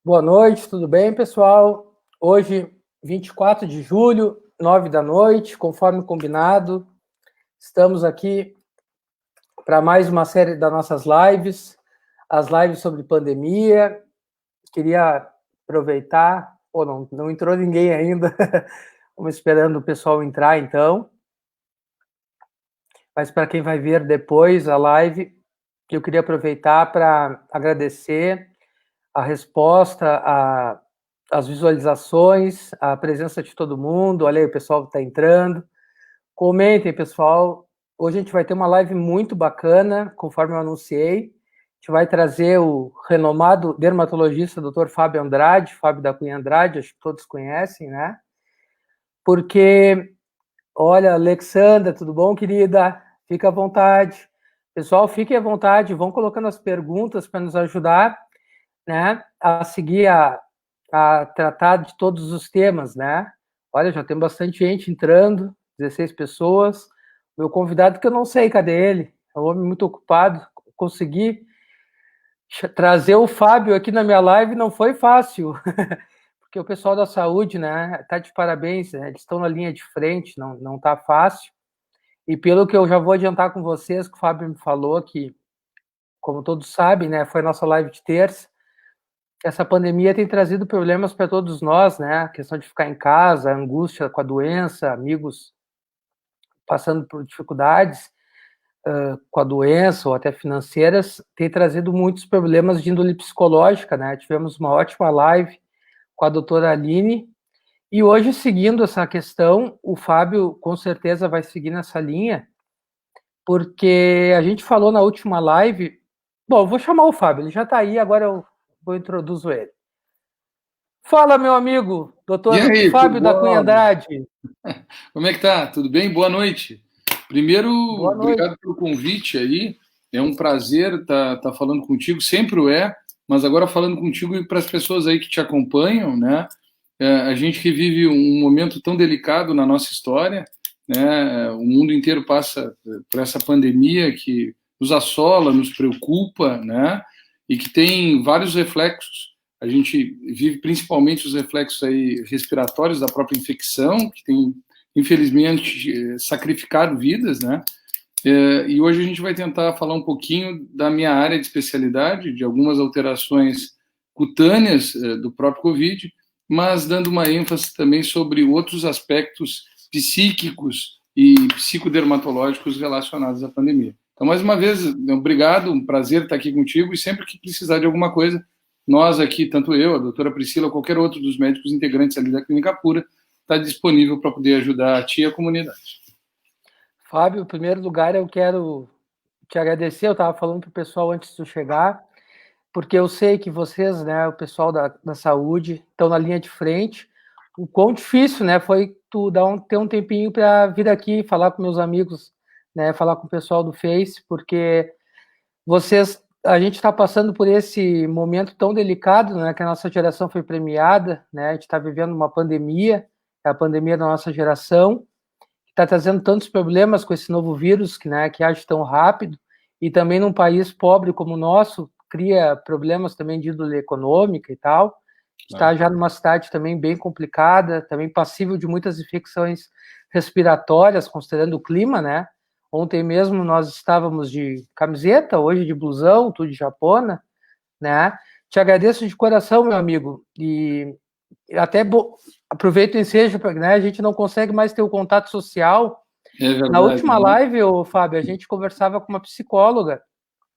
Boa noite, tudo bem, pessoal? Hoje, 24 de julho, 9 da noite, conforme combinado, estamos aqui para mais uma série das nossas lives, as lives sobre pandemia. Queria aproveitar, não entrou ninguém ainda, vamos esperando o pessoal entrar, então. Mas para quem vai ver depois a live, eu queria aproveitar para agradecer a resposta, as visualizações, a presença de todo mundo. Olha aí, o pessoal está entrando. Comentem, pessoal. Hoje a gente vai ter uma live muito bacana, conforme eu anunciei. A gente vai trazer o renomado dermatologista Dr. Fábio Andrade, Fábio da Cunha Andrade, acho que todos conhecem, né? Porque, olha, Alexandra, tudo bom, querida? Fica à vontade. Pessoal, fiquem à vontade, vão colocando as perguntas para nos ajudar, né, a seguir a tratar de todos os temas, né? Olha, já tem bastante gente entrando, 16 pessoas. Meu convidado, que eu não sei, cadê ele? É um homem muito ocupado. Consegui trazer o Fábio aqui na minha live não foi fácil, porque o pessoal da saúde, né, tá de parabéns, né? Eles estão na linha de frente, não tá fácil. E pelo que eu já vou adiantar com vocês, que o Fábio me falou, que, como todos sabem, né, foi a nossa live de terça, essa pandemia tem trazido problemas para todos nós, né? A questão de ficar em casa, a angústia com a doença, amigos passando por dificuldades com a doença ou até financeiras, tem trazido muitos problemas de índole psicológica, né? Tivemos uma ótima live com a doutora Aline, e hoje, seguindo essa questão, o Fábio com certeza vai seguir nessa linha, porque a gente falou na última live. Bom, eu vou chamar o Fábio, ele já está aí, agora eu vou introduzir ele. Fala, meu amigo, E doutor aí, tudo Fábio da Cunha bom? Andrade. Como é que tá? Tudo bem? Boa noite. Primeiro, Boa noite. obrigado pelo convite aí. É um prazer estar falando contigo, sempre o é, mas agora falando contigo e para as pessoas aí que te acompanham, né? A gente que vive um momento tão delicado na nossa história, né? O mundo inteiro passa por essa pandemia que nos assola, nos preocupa, né? E que tem vários reflexos. A gente vive principalmente os reflexos aí respiratórios da própria infecção, que tem, infelizmente, sacrificado vidas, né? E hoje a gente vai tentar falar um pouquinho da minha área de especialidade, de algumas alterações cutâneas do próprio Covid, mas dando uma ênfase também sobre outros aspectos psíquicos e psicodermatológicos relacionados à pandemia. Então, mais uma vez, obrigado, um prazer estar aqui contigo, e sempre que precisar de alguma coisa, nós aqui, tanto eu, a doutora Priscila, ou qualquer outro dos médicos integrantes ali da Clínica Pura, está disponível para poder ajudar a ti e a comunidade. Fábio, em primeiro lugar, eu quero te agradecer. Eu estava falando para o pessoal antes de chegar, porque eu sei que vocês, né, o pessoal da saúde, estão na linha de frente. O quão difícil, né, foi tu ter um tempinho para vir aqui falar com meus amigos, né, falar com o pessoal do Face, porque a gente está passando por esse momento tão delicado, né, que a nossa geração foi premiada, né, a gente está vivendo uma pandemia, é a pandemia da nossa geração, está trazendo tantos problemas com esse novo vírus que age tão rápido, e também num país pobre como o nosso, cria problemas também de índole econômica e tal. Está já numa cidade também bem complicada, também passível de muitas infecções respiratórias, considerando o clima, né? Ontem mesmo nós estávamos de camiseta, hoje de blusão, tudo de japona, né? Te agradeço de coração, meu amigo, e até aproveito o ensejo, né? A gente não consegue mais ter o contato social. É Na verdade, última né? live, Fábio, a gente conversava com uma psicóloga,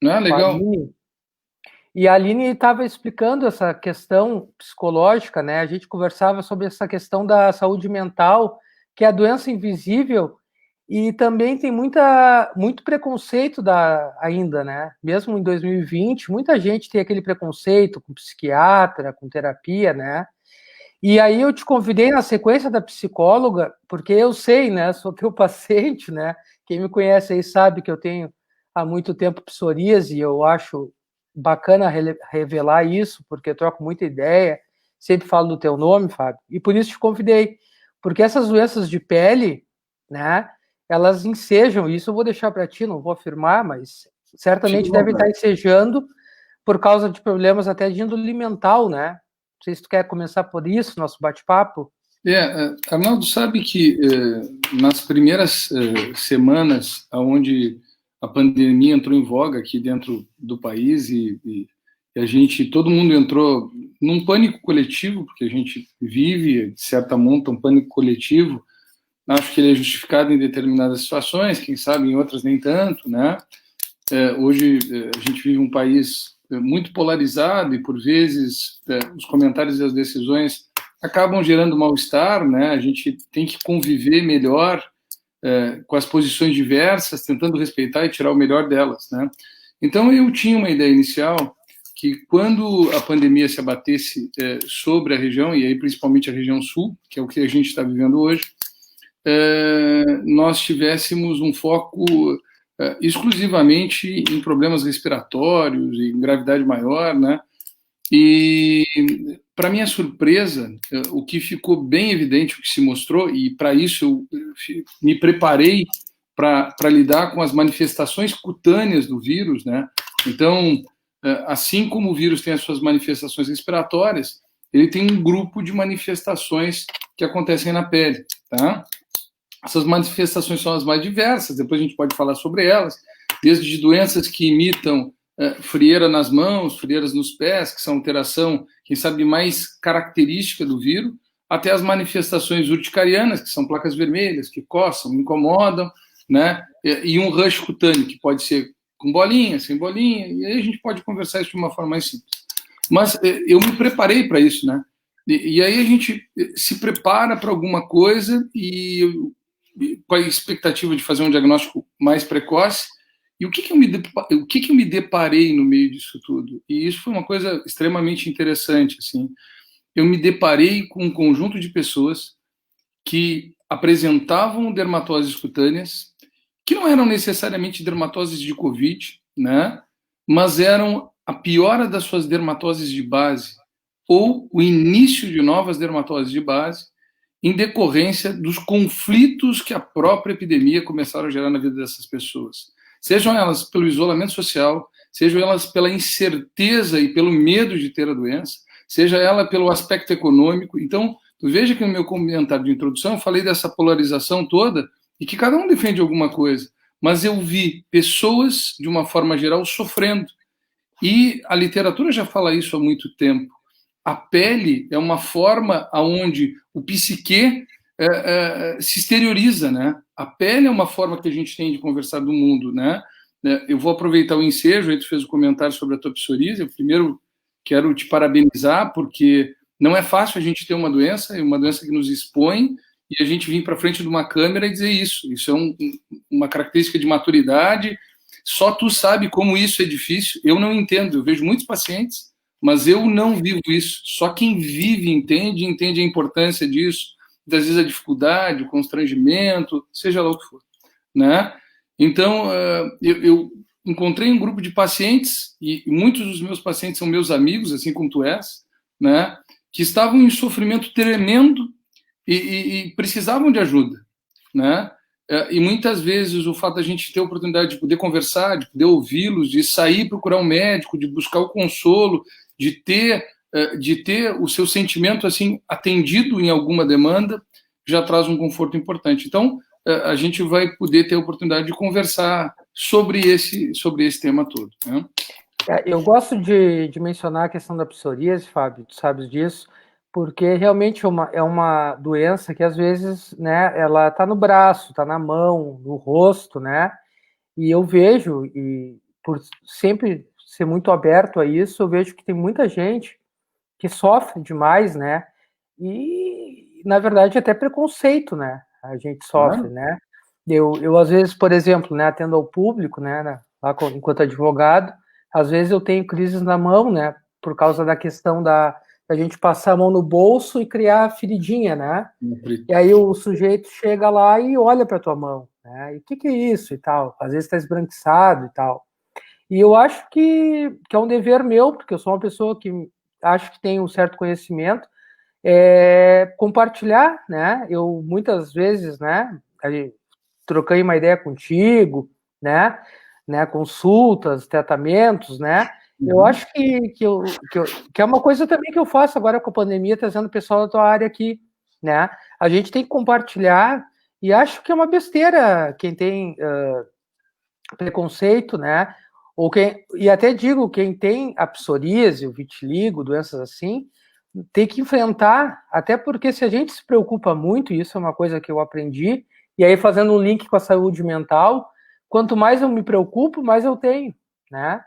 Ah, com a legal. Aline, e a Aline estava explicando essa questão psicológica, né? A gente conversava sobre essa questão da saúde mental, que é a doença invisível, e também tem muito preconceito ainda, né? Mesmo em 2020, muita gente tem aquele preconceito com psiquiatra, com terapia, né? E aí eu te convidei na sequência da psicóloga, porque eu sei, né? Sou teu paciente, né? Quem me conhece aí sabe que eu tenho há muito tempo psoríase, e eu acho bacana revelar isso, porque eu troco muita ideia, sempre falo do teu nome, Fábio, e por isso te convidei, porque essas doenças de pele, né, elas ensejam, isso eu vou deixar para ti, não vou afirmar, mas Fica à certamente devem estar vontade. ensejando por causa de problemas até de índole mental, né? sei se tu quer começar por isso, nosso bate-papo. Arnaldo, sabe que nas primeiras semanas onde a pandemia entrou em voga aqui dentro do país e todo mundo entrou num pânico coletivo, porque a gente vive, de certa monta, um pânico coletivo. Acho que ele é justificado em determinadas situações, quem sabe em outras nem tanto, né? Hoje a gente vive um país muito polarizado e, por vezes, os comentários e as decisões acabam gerando mal-estar, né? A gente tem que conviver melhor com as posições diversas, tentando respeitar e tirar o melhor delas, né? Então, eu tinha uma ideia inicial que, quando a pandemia se abatesse sobre a região, e aí principalmente a região sul, que é o que a gente está vivendo hoje, nós tivéssemos um foco exclusivamente em problemas respiratórios e em gravidade maior, né? E, para minha surpresa, o que ficou bem evidente, o que se mostrou, e para isso eu me preparei para lidar com as manifestações cutâneas do vírus, né? Então, assim como o vírus tem as suas manifestações respiratórias, ele tem um grupo de manifestações que acontecem na pele, tá? Essas manifestações são as mais diversas, depois a gente pode falar sobre elas, desde doenças que imitam frieira nas mãos, frieiras nos pés, que são alteração, quem sabe, mais característica do vírus, até as manifestações urticarianas, que são placas vermelhas, que coçam, incomodam, né? E um rush cutâneo, que pode ser com bolinha, sem bolinha, e aí a gente pode conversar isso de uma forma mais simples. Mas eu me preparei para isso, né? E aí a gente se prepara para alguma coisa com a expectativa de fazer um diagnóstico mais precoce. E o que eu me deparei no meio disso tudo? E isso foi uma coisa extremamente interessante, assim. Eu me deparei com um conjunto de pessoas que apresentavam dermatoses cutâneas, que não eram necessariamente dermatoses de Covid, né? Mas eram a piora das suas dermatoses de base ou o início de novas dermatoses de base em decorrência dos conflitos que a própria epidemia começaram a gerar na vida dessas pessoas. Sejam elas pelo isolamento social, sejam elas pela incerteza e pelo medo de ter a doença, seja ela pelo aspecto econômico. Então, veja que no meu comentário de introdução eu falei dessa polarização toda e que cada um defende alguma coisa, mas eu vi pessoas, de uma forma geral, sofrendo. E a literatura já fala isso há muito tempo. A pele é uma forma onde o psique se exterioriza, né? A pele é uma forma que a gente tem de conversar do mundo, né? Eu vou aproveitar o ensejo, aí tu fez o comentário sobre a tua psoríase. Eu primeiro quero te parabenizar, porque não é fácil a gente ter uma doença que nos expõe, e a gente vir para frente de uma câmera e dizer isso. Isso é uma característica de maturidade. Só tu sabe como isso é difícil. Eu não entendo. Eu vejo muitos pacientes, mas eu não vivo isso. Só quem vive entende a importância disso, às vezes a dificuldade, o constrangimento, seja lá o que for, né? Então, eu encontrei um grupo de pacientes, e muitos dos meus pacientes são meus amigos, assim como tu és, né? Que estavam em sofrimento tremendo e precisavam de ajuda, né? E muitas vezes o fato da gente ter a oportunidade de poder conversar, de poder ouvi-los, de sair procurar um médico, de buscar o consolo, de ter o seu sentimento assim atendido em alguma demanda, já traz um conforto importante. Então, a gente vai poder ter a oportunidade de conversar sobre esse tema todo, né? Eu gosto de mencionar a questão da psoríase, Fábio, tu sabes disso, porque realmente é uma doença que às vezes, né, ela está no braço, está na mão, no rosto, né? E eu vejo, e por sempre ser muito aberto a isso, eu vejo que tem muita gente que sofre demais, né? E, na verdade, até preconceito, né? A gente sofre, né? Eu às vezes, por exemplo, né, atendo ao público, né, lá enquanto advogado, às vezes eu tenho crises na mão, né, por causa da questão da gente passar a mão no bolso e criar feridinha, né? E aí o sujeito chega lá e olha para tua mão, né? E o que é isso e tal? Às vezes está esbranquiçado e tal. E eu acho que é um dever meu, porque eu sou uma pessoa que acho que tem um certo conhecimento, compartilhar, né? Eu muitas vezes, né? Troquei uma ideia contigo, né? Consultas, tratamentos, né? Eu acho que é uma coisa também que eu faço agora com a pandemia, trazendo o pessoal da tua área aqui, né? A gente tem que compartilhar, e acho que é uma besteira quem tem preconceito, né? Ou quem, e até digo, quem tem a psoríase, o vitiligo, doenças assim, tem que enfrentar, até porque se a gente se preocupa muito, e isso é uma coisa que eu aprendi, e aí fazendo um link com a saúde mental, quanto mais eu me preocupo, mais eu tenho, né?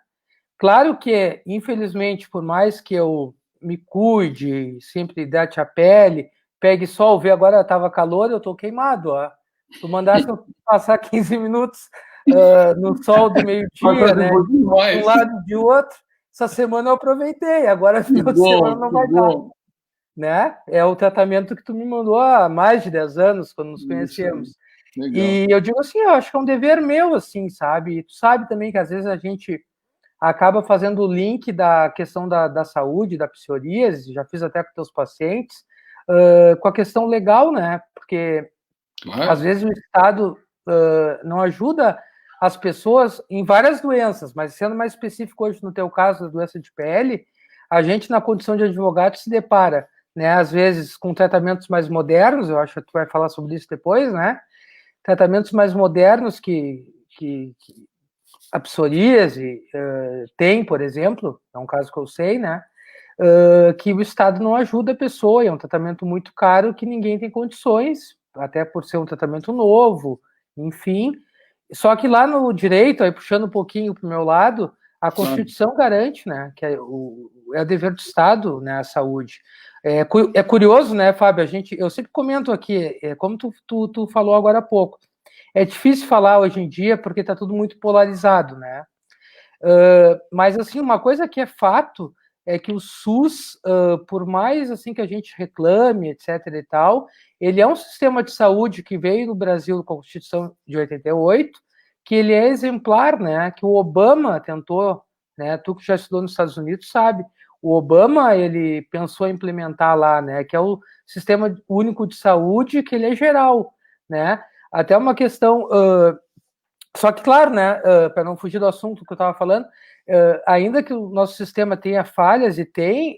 Claro que, infelizmente, por mais que eu me cuide, sempre hidrate a pele, pegue sol, vê agora estava calor, eu estou queimado, ó. Se tu mandasse eu passar 15 minutos no sol do meio-dia, né? De um lado e de outro, essa semana eu aproveitei, agora final de semana não vai dar, né? É o tratamento que tu me mandou há mais de 10 anos, quando nos conhecemos. E eu digo assim, eu acho que é um dever meu, assim, sabe? E tu sabe também que às vezes a gente acaba fazendo o link da questão da saúde, da psoríase, já fiz até com teus pacientes, com a questão legal, né? Porque às vezes o Estado não ajuda as pessoas em várias doenças, mas sendo mais específico hoje no teu caso, da doença de pele, a gente na condição de advogado se depara, né, às vezes com tratamentos mais modernos, eu acho que tu vai falar sobre isso depois, né? Tratamentos mais modernos que a psoríase tem, por exemplo, é um caso que eu sei, né? Que o Estado não ajuda a pessoa, é um tratamento muito caro que ninguém tem condições, até por ser um tratamento novo, enfim. Só que lá no direito, aí puxando um pouquinho para o meu lado, a Constituição garante, né, que é o dever do Estado, né, a saúde. É curioso, né, Fábio, eu sempre comento aqui, como tu falou agora há pouco, é difícil falar hoje em dia porque está tudo muito polarizado, né? Mas assim, uma coisa que é fato é que o SUS, por mais assim que a gente reclame, etc. e tal, ele é um sistema de saúde que veio no Brasil com a Constituição de 88, que ele é exemplar, né? Que o Obama tentou, né? Tu que já estudou nos Estados Unidos sabe, o Obama ele pensou em implementar lá, né? Que é o Sistema Único de Saúde, que ele é geral, né? Até uma questão só que, claro, né, para não fugir do assunto que eu estava falando, ainda que o nosso sistema tenha falhas, e tem,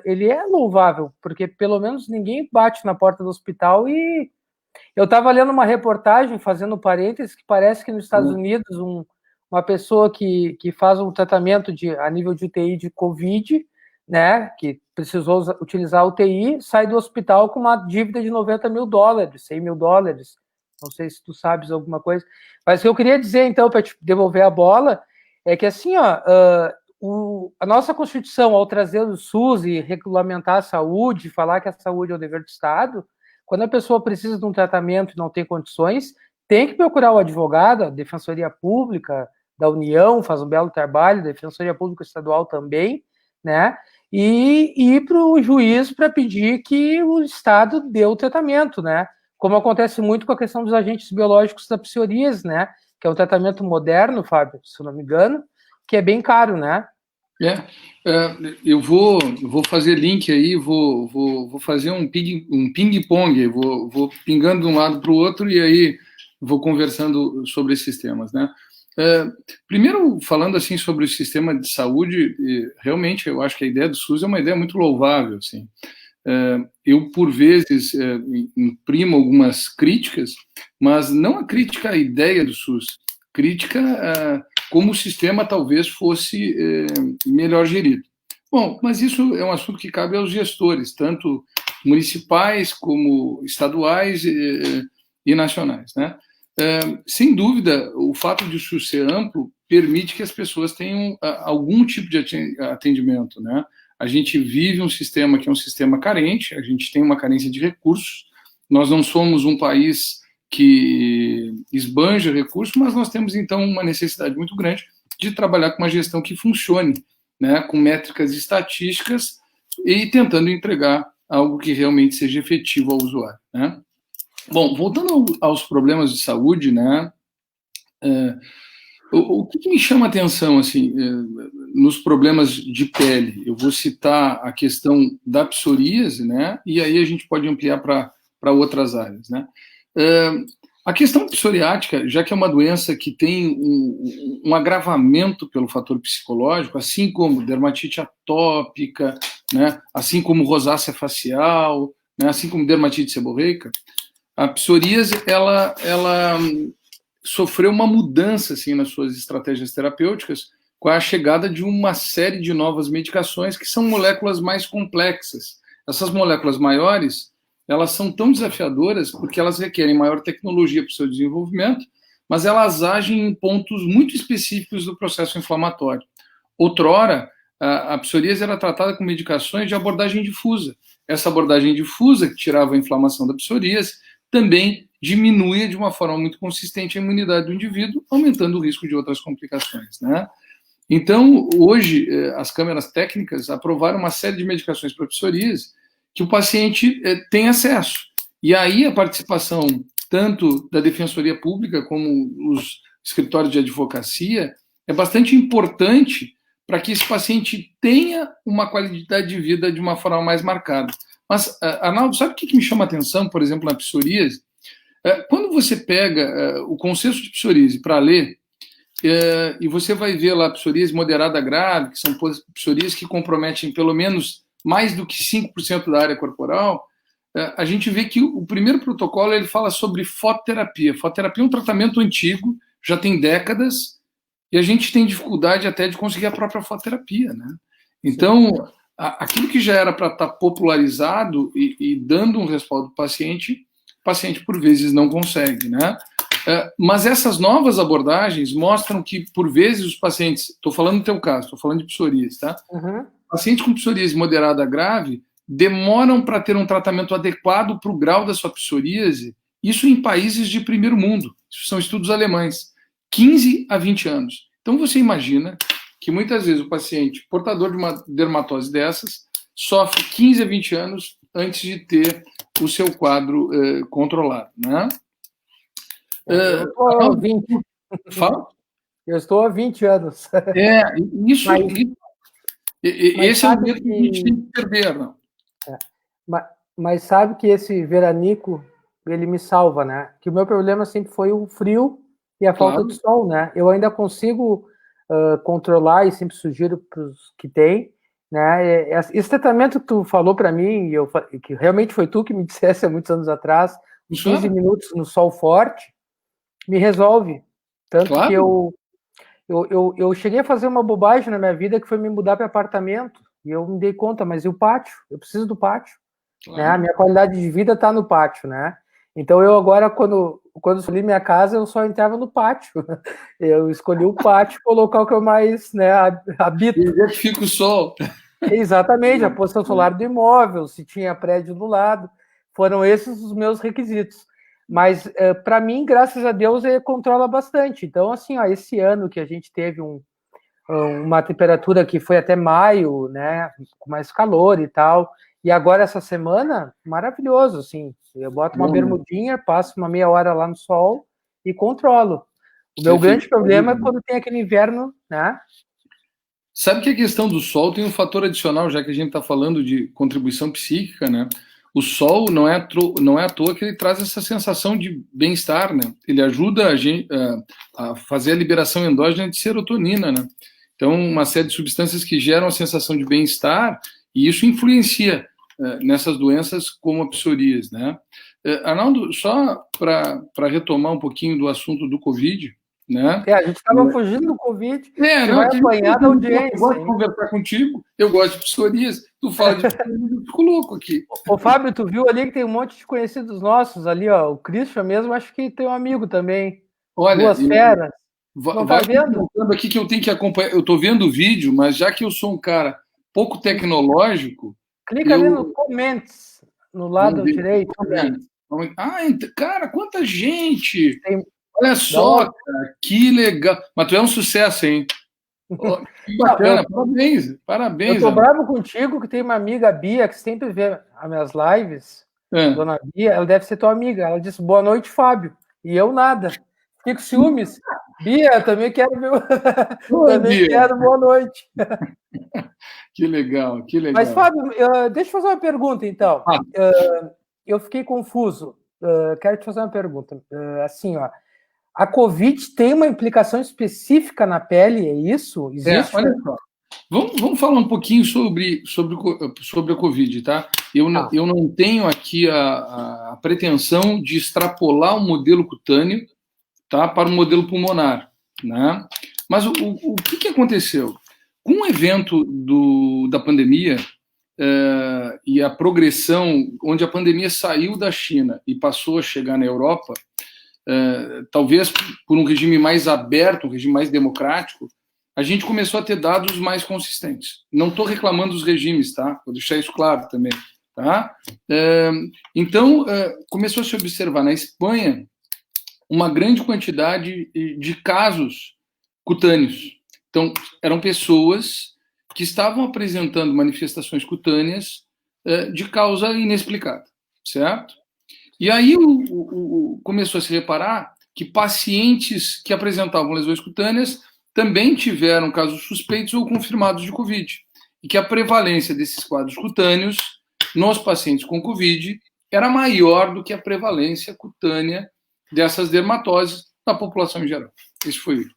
ele é louvável, porque pelo menos ninguém bate na porta do hospital e... Eu estava lendo uma reportagem, fazendo parênteses, que parece que nos Estados Unidos uma pessoa que faz um tratamento a nível de UTI de Covid, né, que precisou utilizar a UTI, sai do hospital com uma dívida de $90 mil, $100 mil. Não sei se tu sabes alguma coisa. Mas o que eu queria dizer, então, para te devolver a bola, é que assim, ó, a nossa Constituição, ao trazer o SUS e regulamentar a saúde, falar que a saúde é o dever do Estado, quando a pessoa precisa de um tratamento e não tem condições, tem que procurar o advogado, a Defensoria Pública da União faz um belo trabalho, a Defensoria Pública Estadual também, né? E ir para o juiz para pedir que o Estado dê o tratamento, né? Como acontece muito com a questão dos agentes biológicos da psoríase, né? Que é um tratamento moderno, Fábio, se eu não me engano, que é bem caro, né? Eu vou fazer link aí, vou fazer um ping-pong, vou pingando de um lado para o outro e aí vou conversando sobre esses temas, né? Primeiro, falando assim sobre o sistema de saúde, realmente eu acho que a ideia do SUS é uma ideia muito louvável, assim. Eu, por vezes, imprimo algumas críticas, mas não a crítica à ideia do SUS, crítica como o sistema talvez fosse melhor gerido. Bom, mas isso é um assunto que cabe aos gestores, tanto municipais como estaduais e nacionais, né? Sem dúvida, o fato de o SUS ser amplo permite que as pessoas tenham algum tipo de atendimento, né? A gente vive um sistema que é um sistema carente, a gente tem uma carência de recursos, nós não somos um país que esbanja recursos, mas nós temos, então, uma necessidade muito grande de trabalhar com uma gestão que funcione, né, com métricas estatísticas e tentando entregar algo que realmente seja efetivo ao usuário, né? Bom, voltando aos problemas de saúde, né, o que me chama a atenção, assim, nos problemas de pele? Eu vou citar a questão da psoríase, né, e aí a gente pode ampliar para outras áreas, né? A questão psoriática, já que é uma doença que tem um agravamento pelo fator psicológico, assim como dermatite atópica, né, assim como rosácea facial, né, assim como dermatite seborreica, a psoríase ela sofreu uma mudança assim, nas suas estratégias terapêuticas com a chegada de uma série de novas medicações que são moléculas mais complexas. Essas moléculas maiores, elas são tão desafiadoras porque elas requerem maior tecnologia para o seu desenvolvimento, mas elas agem em pontos muito específicos do processo inflamatório. Outrora, a psoríase era tratada com medicações de abordagem difusa. Essa abordagem difusa, que tirava a inflamação da psoríase, também diminui de uma forma muito consistente a imunidade do indivíduo, aumentando o risco de outras complicações, né? Então, hoje, as câmeras técnicas aprovaram uma série de medicações para psoríase que o paciente tem acesso. E aí a participação tanto da Defensoria Pública como os escritórios de advocacia é bastante importante para que esse paciente tenha uma qualidade de vida de uma forma mais marcada. Mas, Arnaldo, sabe o que me chama a atenção, por exemplo, na psoríase? Quando você pega o consenso de psoríase para ler, e você vai ver lá psoríase moderada grave, que são psoríases que comprometem pelo menos mais do que 5% da área corporal, a gente vê que o primeiro protocolo ele fala sobre fototerapia. Fototerapia é um tratamento antigo, já tem décadas, e a gente tem dificuldade até de conseguir a própria fototerapia, né? Então, aquilo que já era para estar popularizado e dando um respaldo para o paciente por vezes não consegue, né? Mas essas novas abordagens mostram que, por vezes, os pacientes... Estou falando do teu caso, estou falando de psoríase, tá? Uhum. Pacientes com psoríase moderada grave demoram para ter um tratamento adequado para o grau da sua psoríase, isso em países de primeiro mundo. Isso são estudos alemães. 15 a 20 anos. Então, você imagina que, muitas vezes, o paciente portador de uma dermatose dessas sofre 15 a 20 anos antes de ter o seu quadro controlado, né? Eu estou há 20. Fala? Eu estou há 20 anos. Isso. Esse é o medo que a gente tem que perder, não? Mas sabe que esse veranico, ele me salva, né? Que o meu problema sempre foi o frio e a falta de sol, né? Eu ainda consigo controlar e sempre sugiro para os que têm, né? Esse tratamento que tu falou para mim, que realmente foi tu que me dissesse há muitos anos atrás, 15 minutos no sol forte, me resolve. Tanto que eu cheguei a fazer uma bobagem na minha vida que foi me mudar para apartamento e eu me dei conta, mas e o pátio? Eu preciso do pátio. Né? A minha qualidade de vida está no pátio, né? Então eu agora, quando escolhi minha casa, eu só entrava no pátio. Eu escolhi o pátio, colocar o que eu mais, né, habito. E já fica o sol. Exatamente, a posição solar do imóvel, se tinha prédio do lado. Foram esses os meus requisitos. Mas, para mim, graças a Deus, ele controla bastante. Então, assim, ó, esse ano que a gente teve uma temperatura que foi até maio, né, com mais calor e tal, e agora essa semana, maravilhoso, assim, eu boto uma bermudinha, passo uma meia hora lá no sol e controlo. O meu grande problema é quando tem aquele inverno, né? Sabe que a questão do sol tem um fator adicional, já que a gente está falando de contribuição psíquica, né? O sol não é à toa que ele traz essa sensação de bem-estar, né? Ele ajuda a gente a fazer a liberação endógena de serotonina, né? Então, uma série de substâncias que geram a sensação de bem-estar, e isso influencia nessas doenças como a psoríase, né? Arnaldo, só para retomar um pouquinho do assunto do Covid, né? A gente estava fugindo do Covid, você vai apanhar da audiência. Eu gosto de conversar contigo, eu gosto de psoríase, tu fala de psoríase, eu fico louco aqui. Ô, Fábio, tu viu ali que tem um monte de conhecidos nossos ali, ó, o Christian mesmo, acho que tem um amigo também. Olha, duas feras. Não tá vendo? Aqui que eu tenho que acompanhar, eu tô vendo o vídeo, mas já que eu sou um cara pouco tecnológico... Clica ali no comments, no lado direito. Cara, quanta gente! Olha só, cara, que legal. Mas tu é um sucesso, hein? Que bacana, parabéns. Eu tô bravo contigo, que tem uma amiga, a Bia, que sempre vê as minhas lives. Dona Bia, ela deve ser tua amiga. Ela disse, boa noite, Fábio. E eu nada. Fico ciúmes. Bia, também quero ver. Também quero boa noite. Que legal, que legal. Mas, Fábio, deixa eu fazer uma pergunta, então. Eu fiquei confuso. quero te fazer uma pergunta. Assim, ó, a Covid tem uma implicação específica na pele, é isso? Existe? Olha só. Vamos falar um pouquinho sobre a Covid, tá? Eu não tenho aqui a pretensão de extrapolar o modelo cutâneo, tá, para o modelo pulmonar, né? Mas o que aconteceu? Com o evento da pandemia e a progressão, onde a pandemia saiu da China e passou a chegar na Europa, talvez por um regime mais aberto, um regime mais democrático, a gente começou a ter dados mais consistentes. Não estou reclamando dos regimes, tá? Vou deixar isso claro também, tá? Então, começou a se observar na Espanha uma grande quantidade de casos cutâneos. Então, eram pessoas que estavam apresentando manifestações cutâneas de causa inexplicada, certo? E aí começou a se reparar que pacientes que apresentavam lesões cutâneas também tiveram casos suspeitos ou confirmados de Covid. E que a prevalência desses quadros cutâneos nos pacientes com Covid era maior do que a prevalência cutânea dessas dermatoses na população em geral. Esse foi o item.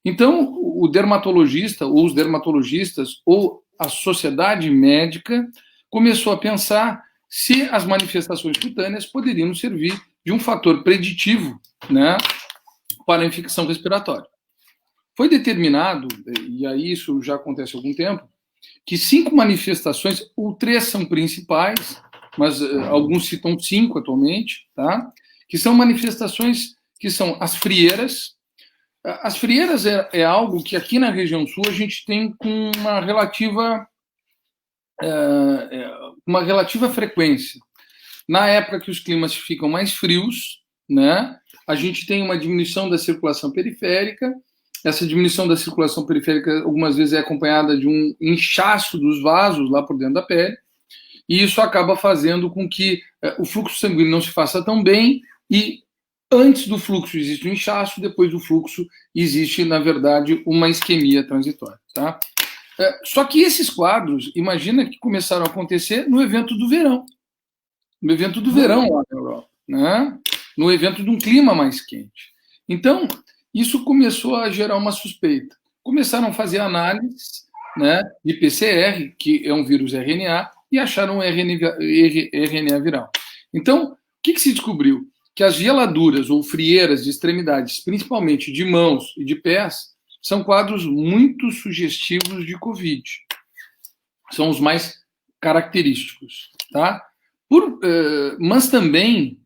Então, o dermatologista, ou os dermatologistas, ou a sociedade médica começou a pensar se as manifestações cutâneas poderiam servir de um fator preditivo, né, para a infecção respiratória. Foi determinado, e aí isso já acontece há algum tempo, que 5 manifestações, ou 3 são principais, mas alguns citam 5 atualmente, tá? Que são manifestações que são as frieiras. As frieiras é algo que aqui na região sul a gente tem com uma relativa frequência. Na época que os climas ficam mais frios, né, a gente tem uma diminuição da circulação periférica. Essa diminuição da circulação periférica algumas vezes é acompanhada de um inchaço dos vasos lá por dentro da pele, e isso acaba fazendo com que o fluxo sanguíneo não se faça tão bem, e antes do fluxo existe um inchaço, depois do fluxo existe, na verdade, uma isquemia transitória, tá? Só que esses quadros, imagina que começaram a acontecer no evento do verão. No evento do verão lá na Europa, né? No evento de um clima mais quente. Então, isso começou a gerar uma suspeita. Começaram a fazer análises, né, de PCR, que é um vírus RNA, e acharam um RNA viral. Então, o que se descobriu? Que as geladuras ou frieiras de extremidades, principalmente de mãos e de pés, são quadros muito sugestivos de Covid. São os mais característicos, tá? Mas também,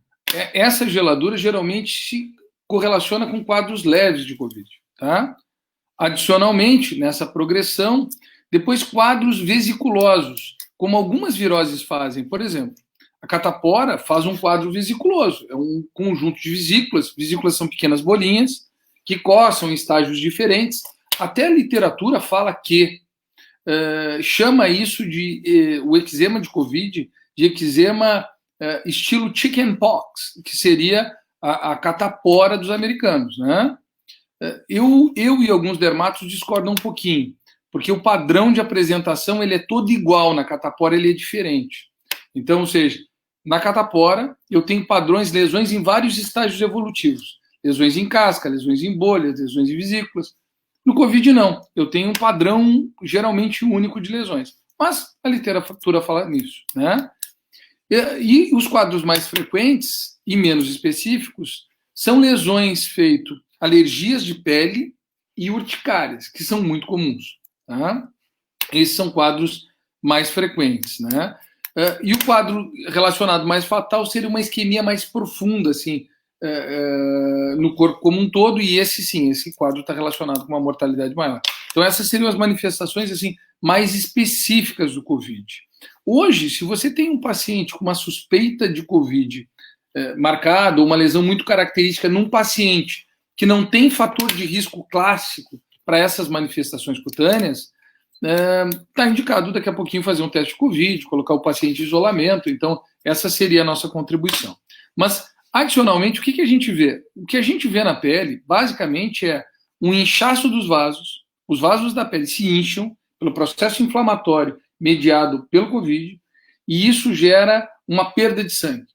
essa geladura geralmente se correlaciona com quadros leves de Covid, tá? Adicionalmente, nessa progressão, depois quadros vesiculosos, como algumas viroses fazem. Por exemplo, a catapora faz um quadro vesiculoso, é um conjunto de vesículas. Vesículas são pequenas bolinhas que coçam em estágios diferentes. Até a literatura fala que chama isso de o eczema de Covid de eczema estilo chickenpox, que seria a catapora dos americanos, né? Eu e alguns dermatos discordam um pouquinho, porque o padrão de apresentação ele é todo igual, na catapora ele é diferente. Então, ou seja, na catapora eu tenho padrões, lesões em vários estágios evolutivos. Lesões em casca, lesões em bolhas, lesões em vesículas. No Covid, não. Eu tenho um padrão geralmente único de lesões. Mas a literatura fala nisso, né? E os quadros mais frequentes e menos específicos são lesões feito alergias de pele e urticárias, que são muito comuns, tá? Esses são quadros mais frequentes, né? E o quadro relacionado mais fatal seria uma isquemia mais profunda, assim, no corpo como um todo, e esse quadro está relacionado com uma mortalidade maior. Então essas seriam as manifestações assim mais específicas do Covid. Hoje, se você tem um paciente com uma suspeita de Covid marcada, ou uma lesão muito característica num paciente que não tem fator de risco clássico para essas manifestações cutâneas, está indicado daqui a pouquinho fazer um teste de Covid, colocar o paciente em isolamento. Então, essa seria a nossa contribuição. Mas, adicionalmente, o que a gente vê? O que a gente vê na pele, basicamente, é um inchaço dos vasos. Os vasos da pele se incham pelo processo inflamatório mediado pelo Covid, e isso gera uma perda de sangue.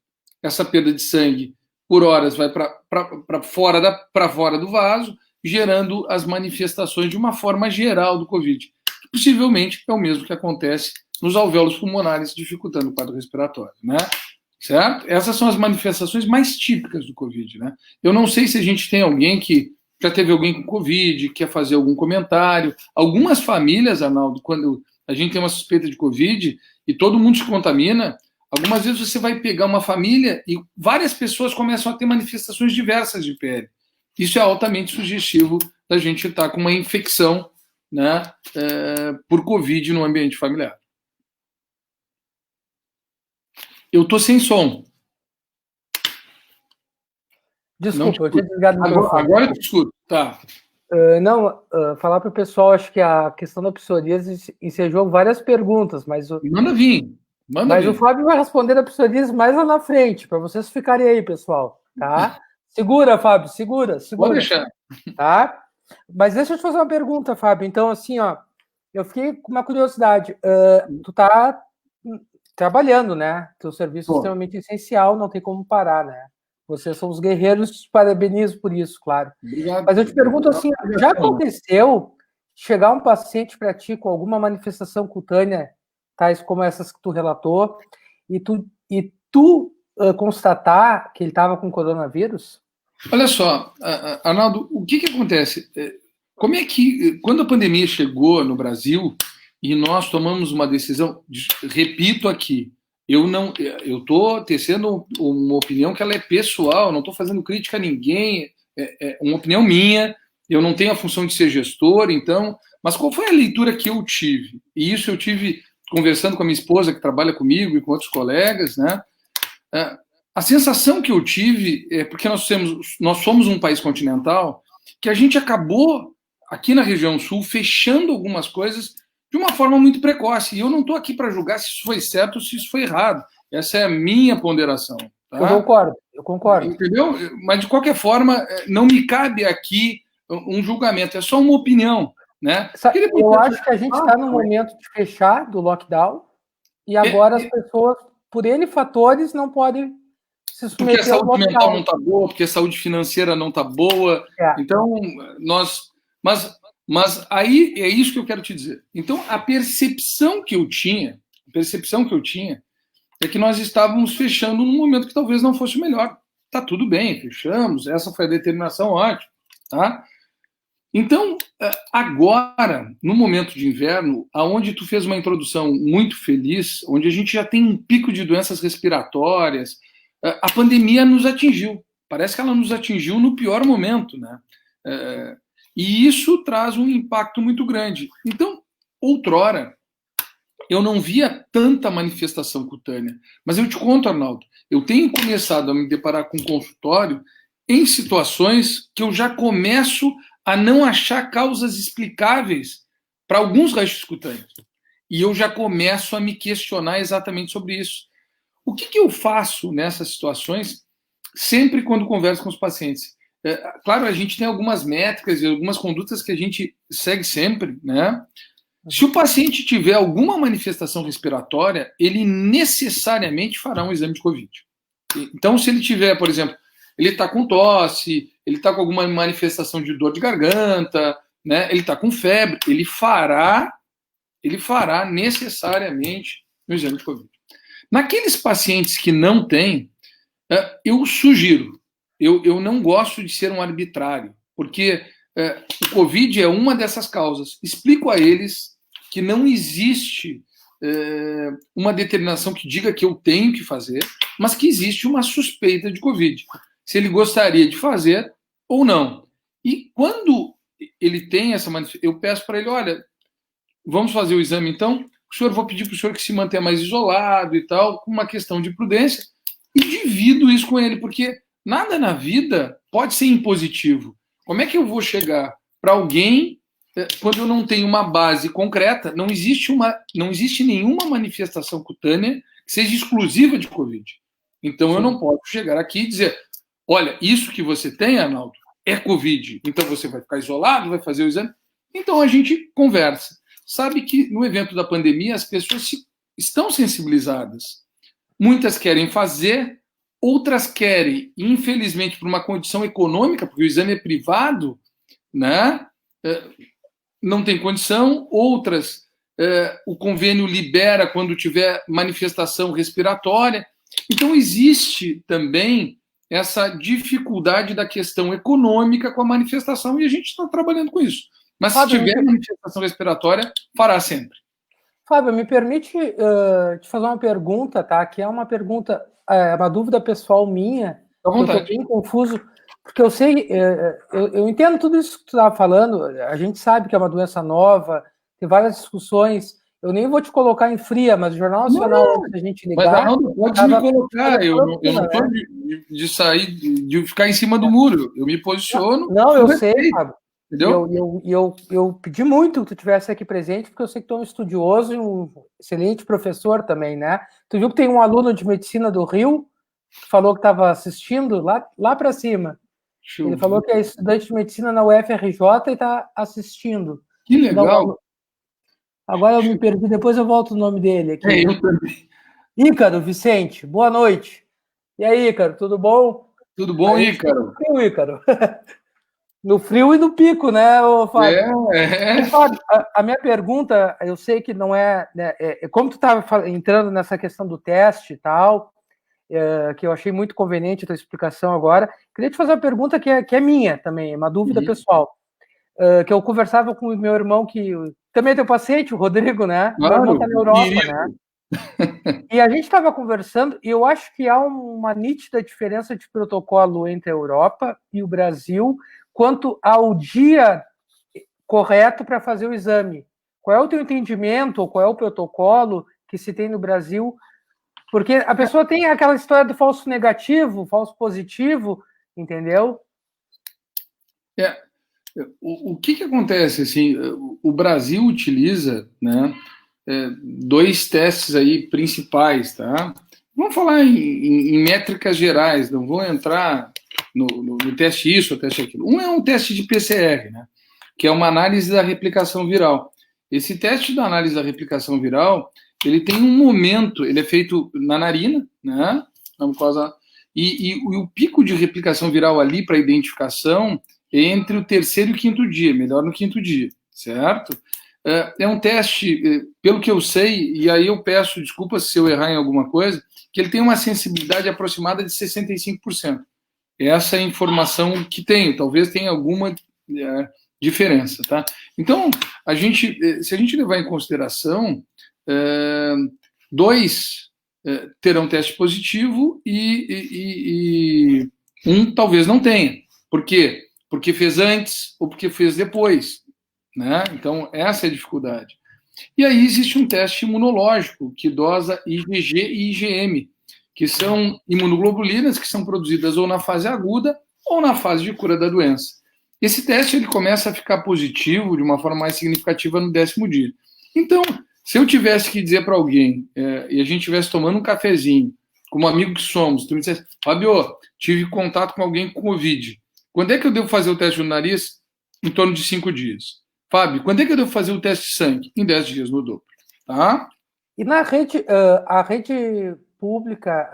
essa perda de sangue, por horas, vai para fora do vaso, gerando as manifestações de uma forma geral do Covid. Que possivelmente é o mesmo que acontece nos alvéolos pulmonares, dificultando o quadro respiratório, né? Certo? Essas são as manifestações mais típicas do Covid, né? Eu não sei se a gente tem alguém que já teve alguém com Covid, quer fazer algum comentário. Algumas famílias, Arnaldo, quando a gente tem uma suspeita de Covid e todo mundo se contamina, algumas vezes você vai pegar uma família e várias pessoas começam a ter manifestações diversas de pele. Isso é altamente sugestivo da gente estar com uma infecção, né, por Covid no ambiente familiar. Eu estou sem som. Desculpa, eu tinha desligado o microfone. Agora eu te escuto. Tá. Falar para o pessoal, acho que a questão da psoríase ensejou várias perguntas, mas Manda vir. O Fábio vai responder a psoríase mais lá na frente, para vocês ficarem aí, pessoal, tá? Segura, Fábio, segura. Pode deixar. Tá? Mas deixa eu te fazer uma pergunta, Fábio. Então, assim, ó, eu fiquei com uma curiosidade. Tu tá trabalhando, né? Teu serviço é extremamente essencial, não tem como parar, né? Vocês são os guerreiros, te parabenizo por isso, claro. Obrigado. Mas eu te pergunto assim, já aconteceu chegar um paciente para ti com alguma manifestação cutânea, tais como essas que tu relatou, e tu constatar que ele estava com coronavírus? Olha só, Arnaldo, o que acontece? Como é que, quando a pandemia chegou no Brasil e nós tomamos uma decisão, repito aqui, eu estou tecendo uma opinião que ela é pessoal, não estou fazendo crítica a ninguém, é uma opinião minha, eu não tenho a função de ser gestor, então, mas qual foi a leitura que eu tive? E isso eu tive conversando com a minha esposa, que trabalha comigo, e com outros colegas, né? A sensação que eu tive é porque nós somos um país continental, que a gente acabou, aqui na região sul, fechando algumas coisas de uma forma muito precoce. E eu não estou aqui para julgar se isso foi certo ou se isso foi errado. Essa é a minha ponderação. Tá? Eu concordo. Entendeu? Mas, de qualquer forma, não me cabe aqui um julgamento, é só uma opinião. Né? Eu acho que a gente está no momento de fechar do lockdown e agora as pessoas, por N fatores, não podem se submeter porque a saúde mental não está boa, porque a saúde financeira não está boa. Então, mas aí é isso que eu quero te dizer. Então, a percepção que eu tinha é que nós estávamos fechando num momento que talvez não fosse o melhor. Tá tudo bem, fechamos, essa foi a determinação, ótimo. Tá? Então, agora, no momento de inverno, aonde tu fez uma introdução muito feliz, onde a gente já tem um pico de doenças respiratórias, a pandemia nos atingiu. Parece que ela nos atingiu no pior momento, né? E isso traz um impacto muito grande. Então, outrora, eu não via tanta manifestação cutânea. Mas eu te conto, Arnaldo, eu tenho começado a me deparar com consultório em situações que eu já começo a não achar causas explicáveis para alguns raios cutâneos. E eu já começo a me questionar exatamente sobre isso. O que eu faço nessas situações, sempre quando converso com os pacientes? Claro, a gente tem algumas métricas e algumas condutas que a gente segue sempre, né? Se o paciente tiver alguma manifestação respiratória, ele necessariamente fará um exame de Covid. Então, se ele tiver, por exemplo, ele está com tosse, ele está com alguma manifestação de dor de garganta, né? Ele está com febre, ele fará necessariamente um exame de Covid. Naqueles pacientes que não têm, eu sugiro, eu não gosto de ser um arbitrário, porque o Covid é uma dessas causas. Explico a eles que não existe uma determinação que diga que eu tenho que fazer, mas que existe uma suspeita de Covid. Se ele gostaria de fazer ou não. E quando ele tem essa manifestação, eu peço para ele, olha, vamos fazer o exame então? Vou pedir para o senhor que se mantenha mais isolado e tal, com uma questão de prudência, e divido isso com ele, porque nada na vida pode ser impositivo. Como é que eu vou chegar para alguém quando eu não tenho uma base concreta? Não existe nenhuma manifestação cutânea que seja exclusiva de Covid. Então, eu não posso chegar aqui e dizer, olha, isso que você tem, Arnaldo, é Covid. Então, você vai ficar isolado, vai fazer o exame. Então, a gente conversa. Sabe que no evento da pandemia as pessoas estão sensibilizadas. Muitas querem fazer, outras querem, infelizmente, por uma condição econômica, porque o exame é privado, né? Não tem condição, outras o convênio libera quando tiver manifestação respiratória. Então, existe também essa dificuldade da questão econômica com a manifestação e a gente está trabalhando com isso. Mas se tiver manifestação respiratória, fará sempre. Fábio, me permite te fazer uma pergunta, tá? Que é uma pergunta, uma dúvida pessoal minha. À vontade. Eu estou bem confuso, porque eu sei, eu entendo tudo isso que tu estava falando, a gente sabe que é uma doença nova, tem várias discussões. Eu nem vou te colocar em fria, mas o Jornal Nacional, antes da gente ligar... Mas Arnaldo, pode me colocar, eu não estou de sair, de ficar em cima do muro, eu me posiciono... Não, eu sei, Fábio. Entendeu? Eu pedi muito que tu estivesse aqui presente, porque eu sei que tu é um estudioso e um excelente professor também, né? Tu viu que tem um aluno de medicina do Rio que falou que estava assistindo lá para cima. Ele falou que é estudante de medicina na UFRJ e está assistindo. Que legal! Agora eu me perdi, depois eu volto o nome dele aqui. Eu também. Ícaro Vicente, boa noite. E aí, Ícaro, tudo bom? Tudo bom, Ícaro? Ícaro. No frio e no pico, né, Fábio? Fábio, a minha pergunta, eu sei que não é... Né, como tu estava entrando nessa questão do teste e tal, que eu achei muito conveniente a tua explicação agora, queria te fazer uma pergunta que é minha também, uma dúvida pessoal. Que eu conversava com o meu irmão, que também é teu paciente, o Rodrigo, né? Claro, meu irmão está na Europa, né? E a gente estava conversando, e eu acho que há uma nítida diferença de protocolo entre a Europa e o Brasil quanto ao dia correto para fazer o exame. Qual é o teu entendimento, ou qual é o protocolo que se tem no Brasil? Porque a pessoa tem aquela história do falso negativo, falso positivo, entendeu? O que acontece, assim, o Brasil utiliza, né, dois testes aí principais, tá? Vamos falar em métricas gerais, não vou entrar no teste isso, no teste aquilo. Um é um teste de PCR, né, que é uma análise da replicação viral. Esse teste da análise da replicação viral, ele tem um momento, ele é feito na narina, né, na mucosa, e o pico de replicação viral ali para identificação entre o terceiro e o quinto dia, melhor no quinto dia, certo? É um teste, pelo que eu sei, e aí eu peço desculpas se eu errar em alguma coisa, que ele tem uma sensibilidade aproximada de 65%. Essa é a informação que tenho, talvez tenha alguma diferença, tá? Então, se a gente levar em consideração, dois terão teste positivo e um talvez não tenha. Por quê? Porque fez antes ou porque fez depois, né? Então, essa é a dificuldade. E aí existe um teste imunológico que dosa IgG e IgM, que são imunoglobulinas que são produzidas ou na fase aguda ou na fase de cura da doença. Esse teste ele começa a ficar positivo de uma forma mais significativa no 10º dia. Então, se eu tivesse que dizer para alguém, e a gente estivesse tomando um cafezinho, como amigo que somos, tu me dissesse, Fábio, tive contato com alguém com Covid. Quando é que eu devo fazer o teste no nariz? Em torno de 5 dias. Fábio, quando é que eu devo fazer o teste de sangue? Em 10 dias no dobro. Tá? E na rede, a rede pública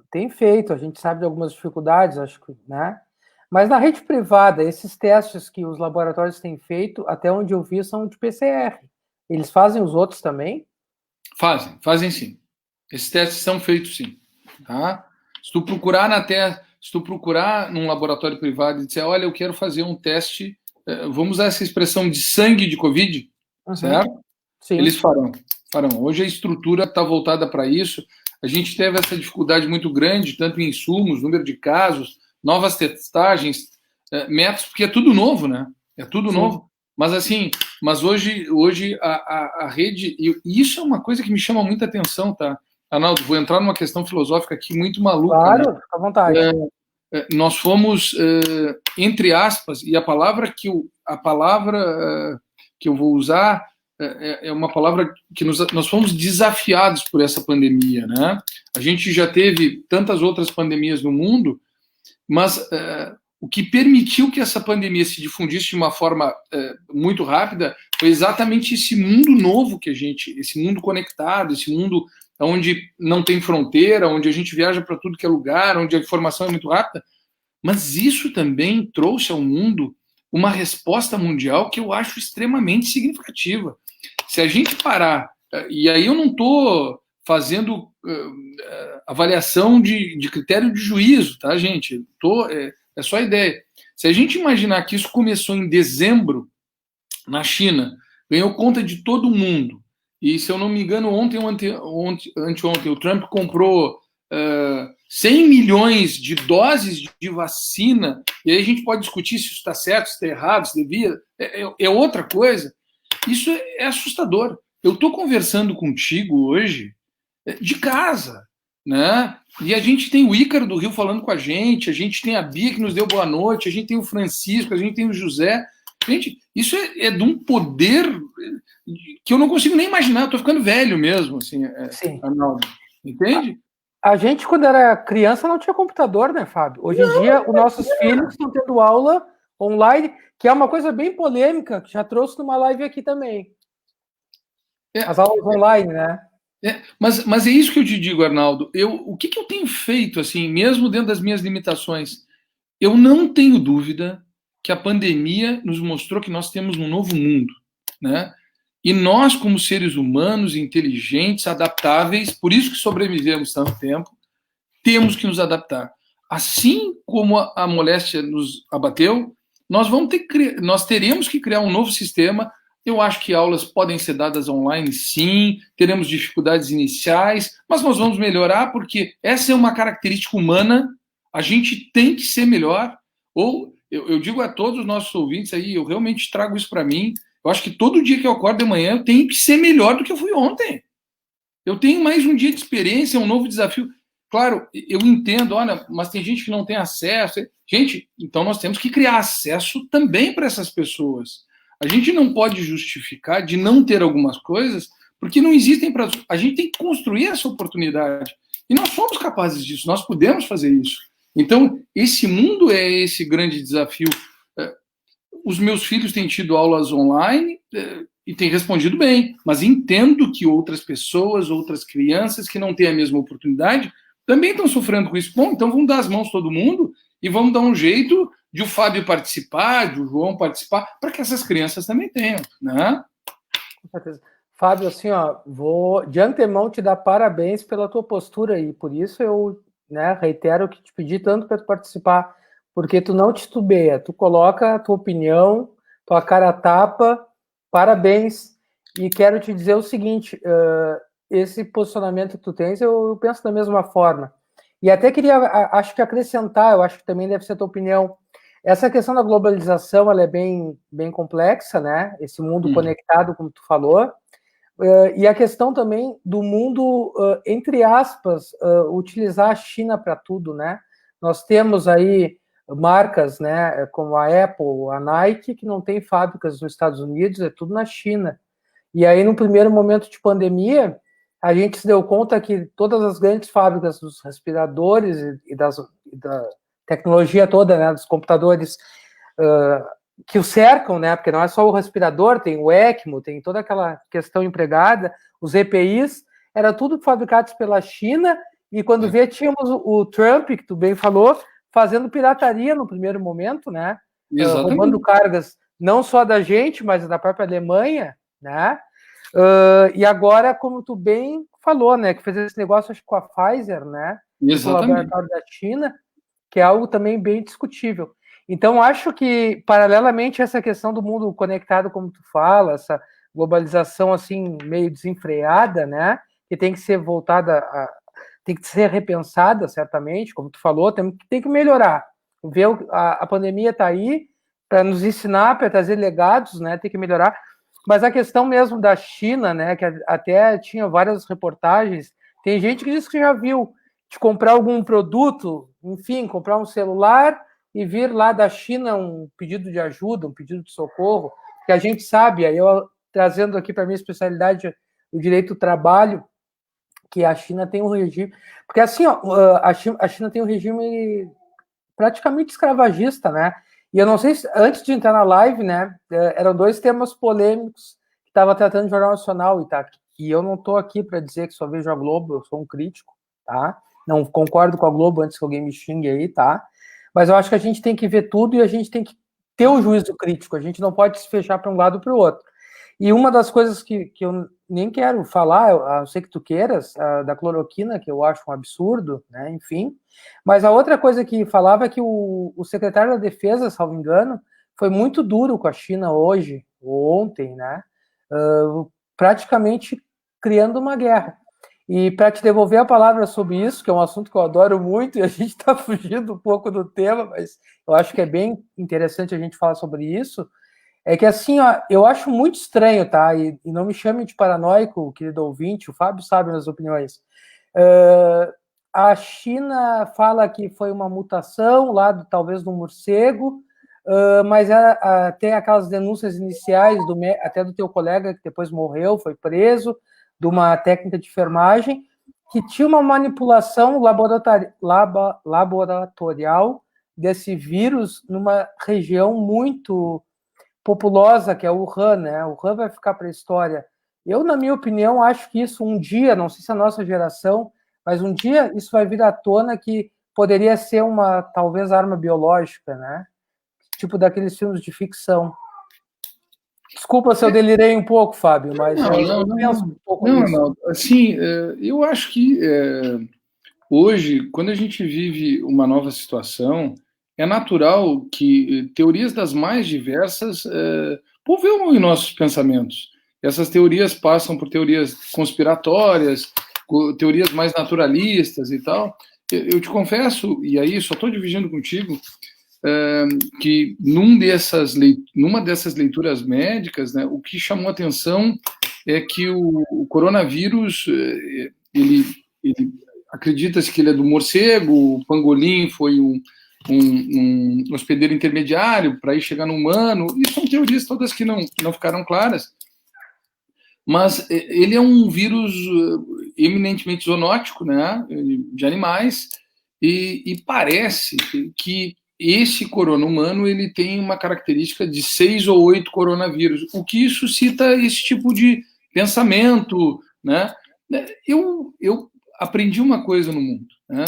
tem feito, a gente sabe de algumas dificuldades, acho que, né? Mas na rede privada, esses testes que os laboratórios têm feito, até onde eu vi, são de PCR. Eles fazem os outros também? Fazem sim. Esses testes são feitos sim. Tá? Se tu procurar num laboratório privado e disser, olha, eu quero fazer um teste, vamos usar essa expressão de sangue de Covid, certo? Sim. Eles farão. Hoje a estrutura está voltada para isso. A gente teve essa dificuldade muito grande, tanto em insumos, número de casos, novas testagens, métodos, porque é tudo novo, né? É tudo novo. Mas assim, hoje a rede, e isso é uma coisa que me chama muita atenção, tá? Arnaldo, vou entrar numa questão filosófica aqui muito maluca. Claro, né? fica à vontade. Nós fomos, entre aspas, e a palavra que eu vou usar é uma palavra que nós fomos desafiados por essa pandemia, né? A gente já teve tantas outras pandemias no mundo, mas o que permitiu que essa pandemia se difundisse de uma forma muito rápida Foi exatamente esse mundo novo esse mundo conectado, esse mundo onde não tem fronteira, onde a gente viaja para tudo que é lugar, onde a informação é muito rápida. Mas isso também trouxe ao mundo uma resposta mundial que eu acho extremamente significativa. Se a gente parar, e aí eu não estou fazendo avaliação de critério de juízo, tá, gente? É só ideia. Se a gente imaginar que isso começou em dezembro, na China, ganhou conta de todo mundo, e se eu não me engano, ontem ou anteontem, o Trump comprou 100 milhões de doses de vacina, e aí a gente pode discutir se isso está certo, se está errado, se devia, é outra coisa. Isso é assustador. Eu estou conversando contigo hoje de casa, né? E a gente tem o Ícaro do Rio falando com a gente tem a Bia que nos deu boa noite, a gente tem o Francisco, a gente tem o José. Gente, isso é de um poder que eu não consigo nem imaginar, eu tô ficando velho mesmo, assim, Arnaldo. Entende? A gente, quando era criança, não tinha computador, né, Fábio? Hoje em dia, os nossos filhos estão tendo aula online, que é uma coisa bem polêmica, que já trouxe numa live aqui também. As aulas online, né? Mas é isso que eu te digo, Arnaldo. O que eu tenho feito, assim, mesmo dentro das minhas limitações? Eu não tenho dúvida que a pandemia nos mostrou que nós temos um novo mundo, né? E nós, como seres humanos, inteligentes, adaptáveis, por isso que sobrevivemos tanto tempo, temos que nos adaptar. Assim como a moléstia nos abateu, nós teremos que criar um novo sistema. Eu acho que aulas podem ser dadas online, sim, teremos dificuldades iniciais, mas nós vamos melhorar porque essa é uma característica humana, a gente tem que ser melhor. Ou eu digo a todos os nossos ouvintes aí, eu realmente trago isso para mim, eu acho que todo dia que eu acordo de manhã eu tenho que ser melhor do que eu fui ontem. Eu tenho mais um dia de experiência, um novo desafio. Claro, eu entendo, olha, mas tem gente que não tem acesso. Gente, então nós temos que criar acesso também para essas pessoas. A gente não pode justificar de não ter algumas coisas, porque não existem para. A gente tem que construir essa oportunidade. E nós somos capazes disso, nós podemos fazer isso. Então, esse mundo é esse grande desafio. Os meus filhos têm tido aulas online e têm respondido bem, mas entendo que outras pessoas, outras crianças que não têm a mesma oportunidade, também estão sofrendo com isso. Bom, então vamos dar as mãos todo mundo e vamos dar um jeito de o Fábio participar, de o João participar, para que essas crianças também tenham, né? Com certeza. Fábio, assim, ó, vou de antemão te dar parabéns pela tua postura aí, por isso eu, né, reitero que te pedi tanto para tu participar, porque tu não titubeia, tu coloca a tua opinião, tua cara a tapa, parabéns, e quero te dizer o seguinte, esse posicionamento que tu tens, eu penso da mesma forma, e até queria, acho que acrescentar, eu acho que também deve ser a tua opinião, essa questão da globalização, ela é bem complexa, né, esse mundo conectado, como tu falou, e a questão também do mundo, entre aspas, utilizar a China para tudo, né, nós temos aí marcas, né, como a Apple, a Nike, que não tem fábricas nos Estados Unidos, é tudo na China. E aí, no primeiro momento de pandemia, a gente se deu conta que todas as grandes fábricas dos respiradores e da tecnologia toda, né, dos computadores que o cercam, né, porque não é só o respirador, tem o ECMO, tem toda aquela questão empregada, os EPIs, era tudo fabricados pela China, e quando vê, tínhamos o Trump, que tu bem falou, fazendo pirataria no primeiro momento, né? Roubando cargas não só da gente, mas da própria Alemanha, né? E agora, como tu bem falou, né? Que fez esse negócio, acho que com a Pfizer, né? Com o laboratório da China, que é algo também bem discutível. Então, acho que, paralelamente a essa questão do mundo conectado, como tu fala, essa globalização, assim, meio desenfreada, né? Que tem que ser voltada tem que ser repensada, certamente, como tu falou, tem que melhorar. A pandemia está aí para nos ensinar, para trazer legados, né? Tem que melhorar. Mas a questão mesmo da China, né? Que até tinha várias reportagens, tem gente que diz que já viu de comprar algum produto, enfim, comprar um celular e vir lá da China um pedido de ajuda, um pedido de socorro, que a gente sabe, aí eu trazendo aqui para a minha especialidade o direito do trabalho, que a China tem um regime... Porque, assim, ó, a China tem um regime praticamente escravagista, né? E eu não sei se, antes de entrar na live, né, eram 2 temas polêmicos que estava tratando de Jornal Nacional, e tá, e eu não estou aqui para dizer que só vejo a Globo, eu sou um crítico, tá? Não concordo com a Globo antes que alguém me xingue aí, tá? Mas eu acho que a gente tem que ver tudo e a gente tem que ter o juízo crítico, a gente não pode se fechar para um lado ou para o outro. E uma das coisas que eu nem quero falar, a não ser que tu queiras, da cloroquina, que eu acho um absurdo, né, enfim. Mas a outra coisa que falava é que o secretário da Defesa, salvo engano, foi muito duro com a China hoje, ou ontem, né, praticamente criando uma guerra. E para te devolver a palavra sobre isso, que é um assunto que eu adoro muito, e a gente está fugindo um pouco do tema, mas eu acho que é bem interessante a gente falar sobre isso, é que assim, ó, eu acho muito estranho, tá? E não me chame de paranoico, querido ouvinte, o Fábio sabe as opiniões. A China fala que foi uma mutação lá, talvez do morcego, mas tem aquelas denúncias iniciais, até do teu colega que depois morreu, foi preso, de uma técnica de enfermagem, que tinha uma manipulação laboratorial desse vírus numa região muito populosa, que é o Wuhan, né? O Wuhan vai ficar para a história. Eu, na minha opinião, acho que isso um dia, não sei se é a nossa geração, mas um dia isso vai vir à tona que poderia ser uma, talvez, arma biológica, né? Tipo daqueles filmes de ficção. Desculpa se eu delirei um pouco, Fábio, mas eu penso um pouco nisso. Não. Assim, eu acho que hoje, quando a gente vive uma nova situação, é natural que teorias das mais diversas povoam em nossos pensamentos. Essas teorias passam por teorias conspiratórias, teorias mais naturalistas e tal. Eu te confesso, e aí só estou dividindo contigo, que numa dessas leituras médicas, né, o que chamou a atenção é que o coronavírus, ele acredita-se que ele é do morcego, o pangolim foi um hospedeiro intermediário para ir chegar no humano, e são teorias todas que não ficaram claras, mas ele é um vírus eminentemente zoonótico, né, de animais, e parece que esse corona humano ele tem uma característica de 6 ou 8 coronavírus, o que suscita esse tipo de pensamento, né? Eu aprendi uma coisa no mundo, né?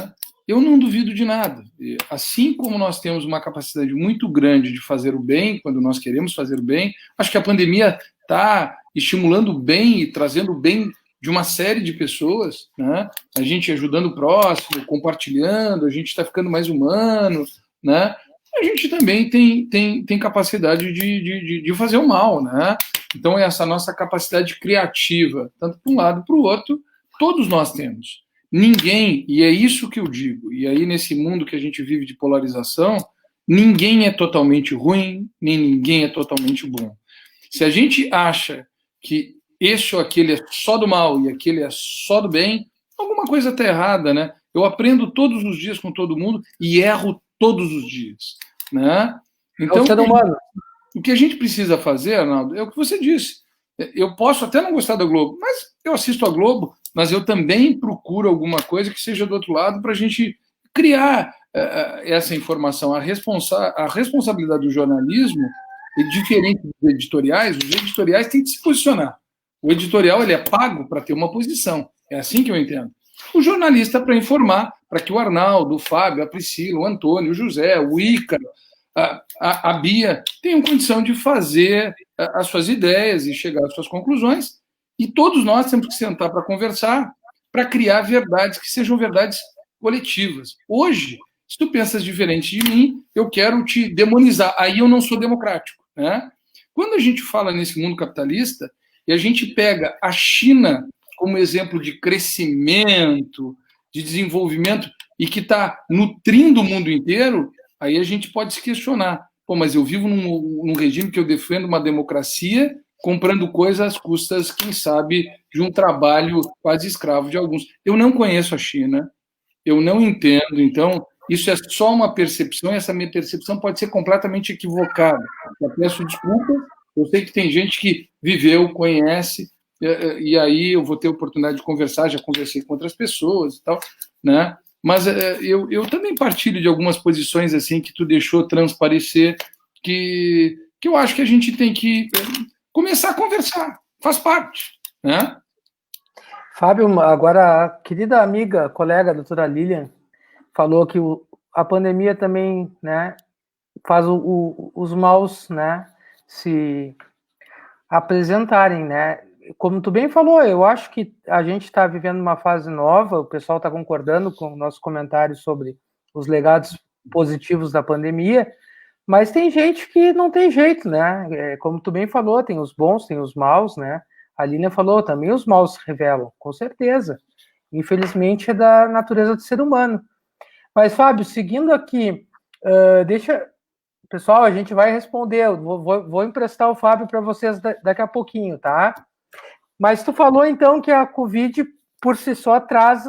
Eu não duvido de nada. Assim como nós temos uma capacidade muito grande de fazer o bem, quando nós queremos fazer o bem, acho que a pandemia está estimulando o bem e trazendo o bem de uma série de pessoas, né? A gente ajudando o próximo, compartilhando, a gente está ficando mais humano, né? A gente também tem capacidade de fazer o mal, né? Então, essa nossa capacidade criativa, tanto para um lado para o outro, todos nós temos. Ninguém, e é isso que eu digo, e aí nesse mundo que a gente vive de polarização, ninguém é totalmente ruim, nem ninguém é totalmente bom. Se a gente acha que esse ou aquele é só do mal e aquele é só do bem, alguma coisa está errada, né? Eu aprendo todos os dias com todo mundo e erro todos os dias, né? Então, o que a gente precisa fazer, Arnaldo, é o que você disse. Eu posso até não gostar da Globo, mas eu assisto a Globo, mas eu também procuro alguma coisa que seja do outro lado para a gente criar essa informação. A responsabilidade do jornalismo é diferente dos editoriais. Os editoriais têm que se posicionar. O editorial ele é pago para ter uma posição. É assim que eu entendo. O jornalista para informar, para que o Arnaldo, o Fábio, a Priscila, o Antônio, o José, o Ícaro, a Bia tenham condição de fazer as suas ideias e chegar às suas conclusões, e todos nós temos que sentar para conversar, para criar verdades que sejam verdades coletivas. Hoje, se tu pensas diferente de mim, eu quero te demonizar, aí eu não sou democrático, né? Quando a gente fala nesse mundo capitalista, e a gente pega a China como exemplo de crescimento, de desenvolvimento, e que está nutrindo o mundo inteiro, aí a gente pode se questionar. Pô, mas eu vivo num regime que eu defendo uma democracia, comprando coisas às custas, quem sabe, de um trabalho quase escravo de alguns. Eu não conheço a China, eu não entendo, então isso é só uma percepção, e essa minha percepção pode ser completamente equivocada. Eu peço desculpas, eu sei que tem gente que viveu, conhece, e aí eu vou ter oportunidade de conversar, já conversei com outras pessoas e tal, né? Mas eu também partilho de algumas posições assim que tu deixou transparecer, que eu acho que a gente tem que começar a conversar, faz parte, né? Fábio, agora a querida amiga, colega, a doutora Lilian, falou que a pandemia também, né, faz os maus, né, se apresentarem, né? Como tu bem falou, eu acho que a gente está vivendo uma fase nova, o pessoal está concordando com o nosso comentário sobre os legados positivos da pandemia, mas tem gente que não tem jeito, né? Como tu bem falou, tem os bons, tem os maus, né? A Lina falou, também os maus se revelam, com certeza. Infelizmente é da natureza do ser humano. Mas, Fábio, seguindo aqui, deixa... Pessoal, a gente vai responder, vou emprestar o Fábio para vocês daqui a pouquinho, tá? Mas tu falou, então, que a Covid, por si só, traz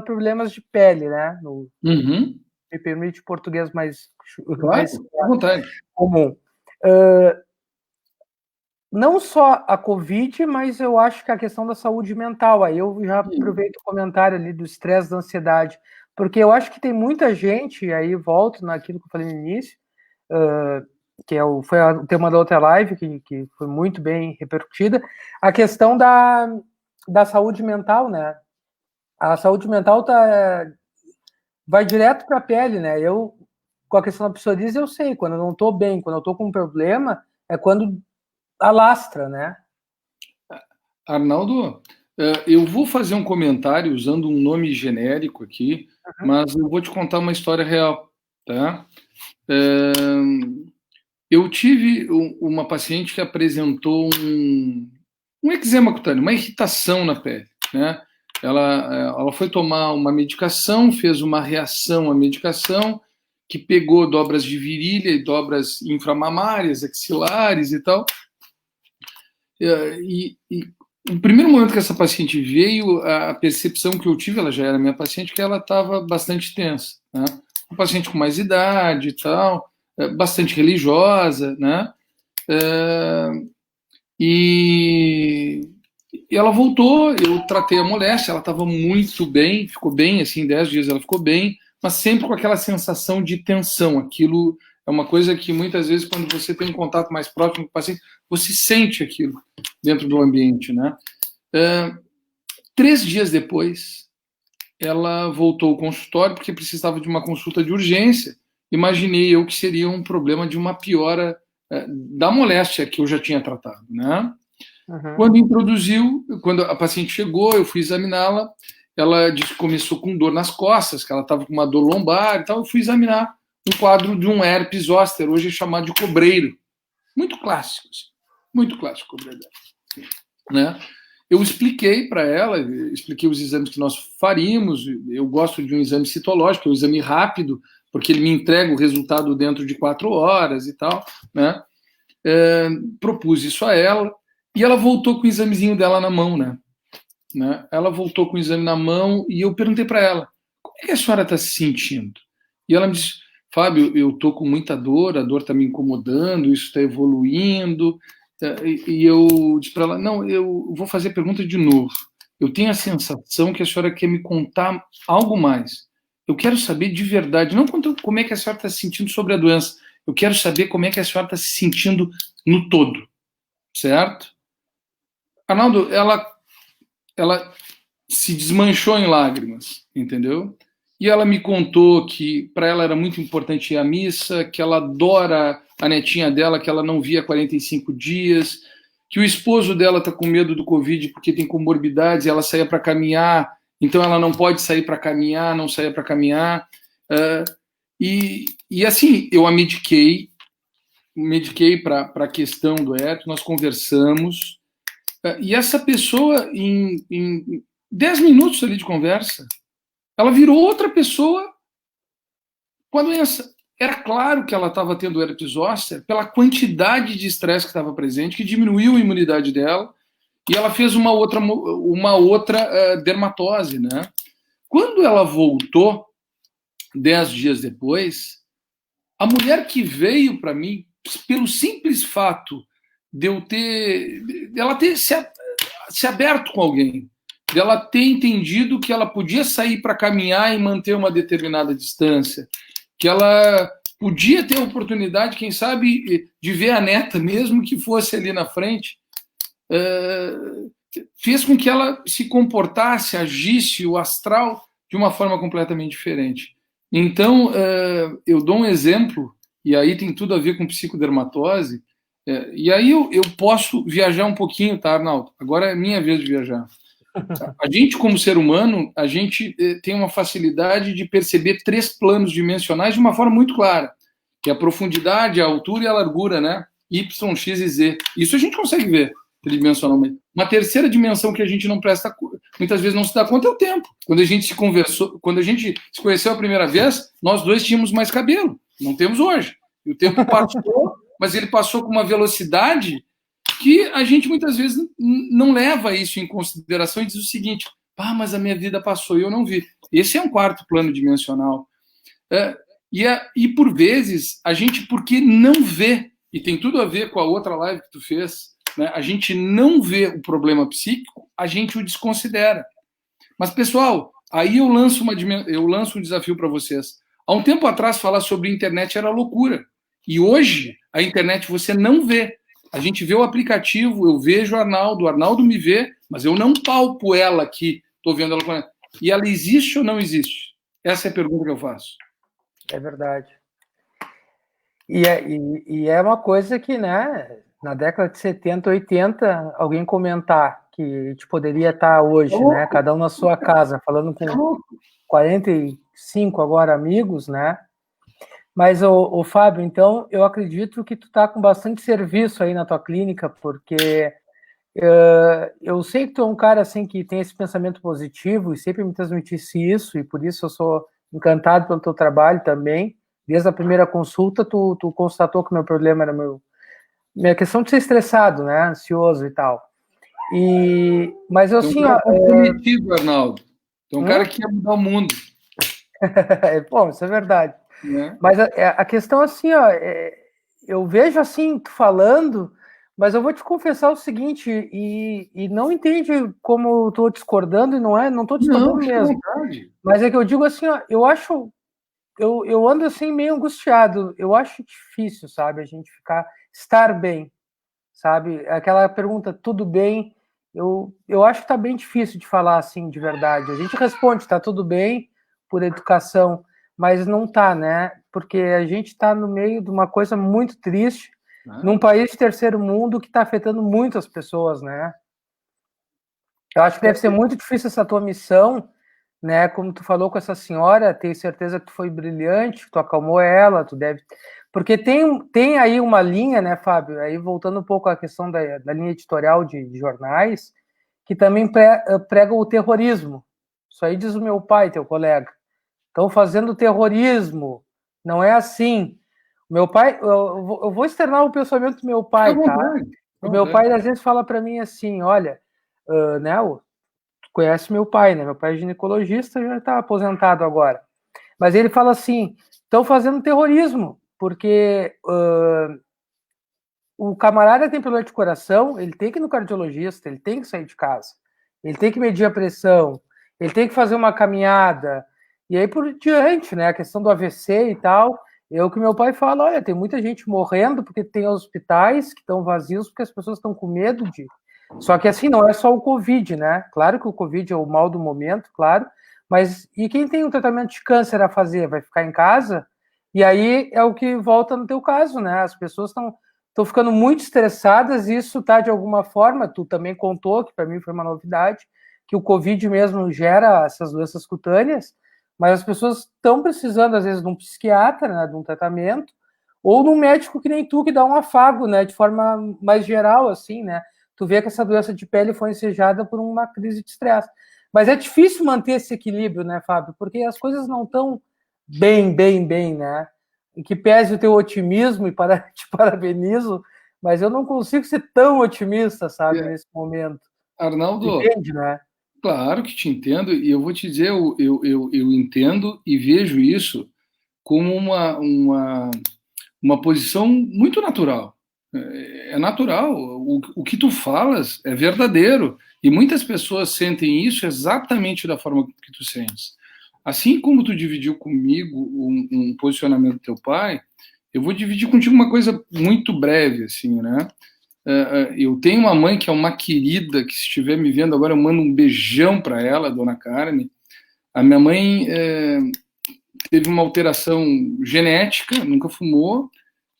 problemas de pele, né? Me permite português mais, claro, mais à vontade. Comum. Não só a Covid, mas eu acho que a questão da saúde mental. Aí eu já aproveito o comentário ali do estresse, da ansiedade, porque eu acho que tem muita gente, e aí volto naquilo que eu falei no início, que foi o tema da outra live, que foi muito bem repercutida, a questão da saúde mental, né? A saúde mental vai direto para a pele, né? Eu, com a questão da psoríase, eu sei, quando eu não estou bem, quando eu estou com um problema, é quando alastra, né? Arnaldo, eu vou fazer um comentário usando um nome genérico aqui, mas eu vou te contar uma história real, tá? Eu tive uma paciente que apresentou um eczema cutâneo, uma irritação na pele, né? Ela foi tomar uma medicação, fez uma reação à medicação, que pegou dobras de virilha e dobras inframamárias, axilares e tal. E no primeiro momento que essa paciente veio, a percepção que eu tive, ela já era minha paciente, que ela estava bastante tensa, né? Uma paciente com mais idade e tal, bastante religiosa, né? E ela voltou, eu tratei a moléstia, ela estava muito bem, ficou bem, assim, em 10 dias ela ficou bem, mas sempre com aquela sensação de tensão. Aquilo é uma coisa que muitas vezes, quando você tem um contato mais próximo com o paciente, você sente aquilo dentro do ambiente, né? 3 dias depois, ela voltou ao consultório porque precisava de uma consulta de urgência. Imaginei eu que seria um problema de uma piora da moléstia que eu já tinha tratado, né? Quando a paciente chegou, eu fui examiná-la, ela disse que começou com dor nas costas, que ela estava com uma dor lombar e tal, eu fui examinar um quadro de um herpes zoster, hoje é chamado de cobreiro. Muito clássico, cobreiro, né? Eu expliquei para ela, expliquei os exames que nós faríamos, eu gosto de um exame citológico, é um exame rápido, porque ele me entrega o resultado dentro de 4 horas e tal, né? Propus isso a ela, e ela voltou com o examezinho dela na mão, né? Ela voltou com o exame na mão e eu perguntei para ela, como é que a senhora está se sentindo? E ela me disse, Fábio, eu estou com muita dor, a dor está me incomodando, isso está evoluindo. E eu disse para ela, não, eu vou fazer a pergunta de novo. Eu tenho a sensação que a senhora quer me contar algo mais. Eu quero saber de verdade, não como é que a senhora está se sentindo sobre a doença, eu quero saber como é que a senhora está se sentindo no todo, certo? Arnaldo, ela se desmanchou em lágrimas, entendeu? E ela me contou que para ela era muito importante ir à missa, que ela adora a netinha dela, que ela não via há 45 dias, que o esposo dela está com medo do Covid porque tem comorbidades, e ela saía para caminhar, então ela não pode sair para caminhar, não saía para caminhar. E assim, eu a mediquei para a questão do herpes, nós conversamos, e essa pessoa, em 10 minutos ali de conversa, ela virou outra pessoa com a doença. Era claro que ela estava tendo herpes zoster pela quantidade de estresse que estava presente, que diminuiu a imunidade dela, e ela fez uma outra dermatose, né? Quando ela voltou, 10 dias depois, a mulher que veio para mim, pelo simples fato de ela ter se aberto com alguém, dela ter entendido que ela podia sair para caminhar e manter uma determinada distância, que ela podia ter a oportunidade, quem sabe, de ver a neta, mesmo que fosse ali na frente, fez com que ela se comportasse, agisse, o astral, de uma forma completamente diferente. Então, eu dou um exemplo, e aí tem tudo a ver com psicodermatose, e aí eu posso viajar um pouquinho, tá, Arnaldo? Agora é minha vez de viajar. A gente, como ser humano, a gente tem uma facilidade de perceber 3 planos dimensionais de uma forma muito clara, que é a profundidade, a altura e a largura, né? Y, X e Z. Isso a gente consegue ver tridimensionalmente. Uma terceira dimensão que a gente não presta, muitas vezes não se dá conta, é o tempo. Quando a gente se conheceu a primeira vez, nós dois tínhamos mais cabelo. Não temos hoje. E o tempo passou, mas ele passou com uma velocidade que a gente muitas vezes não leva isso em consideração e diz o seguinte: mas a minha vida passou e eu não vi. Esse é um 4º plano dimensional. E por vezes, a gente, porque não vê, e tem tudo a ver com a outra live que tu fez, né? A gente não vê o problema psíquico, a gente o desconsidera. Mas, pessoal, aí eu lanço um desafio para vocês. Há um tempo atrás, falar sobre internet era loucura. E hoje, a internet você não vê. A gente vê o aplicativo, eu vejo o Arnaldo me vê, mas eu não palpo ela aqui, estou vendo ela com ela. E ela existe ou não existe? Essa é a pergunta que eu faço. É verdade. E é uma coisa que, né, na década de 70, 80, alguém comentar que a gente poderia estar hoje, né, cada um na sua casa, falando com 45 agora amigos, né? Mas, o Fábio, então, eu acredito que tu tá com bastante serviço aí na tua clínica, porque eu sei que tu é um cara, assim, que tem esse pensamento positivo e sempre me transmitisse isso, e por isso eu sou encantado pelo teu trabalho também. Desde a primeira consulta, tu constatou que o meu problema era minha questão de ser estressado, né, ansioso e tal. Mas eu, assim... Comprometido, Arnaldo. Tem um cara que quer mudar o mundo. Bom, isso é verdade. Mas a questão, assim, eu vejo, assim, tu falando, mas eu vou te confessar o seguinte, e não entende como eu estou discordando, e não estou discordando mesmo. Mas é que eu digo assim, eu ando assim meio angustiado, eu acho difícil, sabe, a gente estar bem, sabe? Aquela pergunta, tudo bem, eu acho que tá bem difícil de falar assim, de verdade. A gente responde, tá tudo bem, por educação, mas não tá, né? Porque a gente está no meio de uma coisa muito triste, num país de terceiro mundo que está afetando muito as pessoas, né? Eu acho que deve ser muito difícil essa tua missão, né? Como tu falou com essa senhora, tenho certeza que tu foi brilhante, que tu acalmou ela, tu deve... Porque tem aí uma linha, né, Fábio? Aí voltando um pouco à questão da linha editorial de jornais, que também prega o terrorismo. Isso aí diz o meu pai, teu colega. Estão fazendo terrorismo, não é assim. O meu pai, eu vou externar o pensamento do meu pai, tá? O meu pai às vezes fala para mim assim, olha, né, tu conhece meu pai, né? Meu pai é ginecologista, já está aposentado agora. Mas ele fala assim, estão fazendo terrorismo, porque o camarada tem problema de coração, ele tem que ir no cardiologista, ele tem que sair de casa, ele tem que medir a pressão, ele tem que fazer uma caminhada, e aí por diante, né, a questão do AVC e tal, é o que meu pai fala, olha, tem muita gente morrendo porque tem hospitais que estão vazios porque as pessoas estão com medo de... Só que assim, não é só o Covid, né? Claro que o Covid é o mal do momento, claro, mas e quem tem um tratamento de câncer a fazer? Vai ficar em casa? E aí é o que volta no teu caso, né? As pessoas estão ficando muito estressadas e isso tá de alguma forma, tu também contou, que para mim foi uma novidade, que o Covid mesmo gera essas doenças cutâneas, mas as pessoas estão precisando, às vezes, de um psiquiatra, né, de um tratamento, ou de um médico que nem tu, que dá um afago, né, de forma mais geral, assim, né? Tu vê que essa doença de pele foi ensejada por uma crise de estresse. Mas é difícil manter esse equilíbrio, né, Fábio? Porque as coisas não estão bem, né? Em que pese o teu otimismo, e te parabenizo, mas eu não consigo ser tão otimista, sabe, nesse momento. Arnaldo, entende, né? Claro que te entendo, e eu vou te dizer, eu entendo e vejo isso como uma posição muito natural. É natural, o que tu falas é verdadeiro, e muitas pessoas sentem isso exatamente da forma que tu sentes. assim como tu dividiu comigo um posicionamento do teu pai, eu vou dividir contigo uma coisa muito breve, assim, né? Eu tenho uma mãe que é uma querida, que se estiver me vendo agora, eu mando um beijão para ela, dona Carmen. A minha mãe teve uma alteração genética, nunca fumou,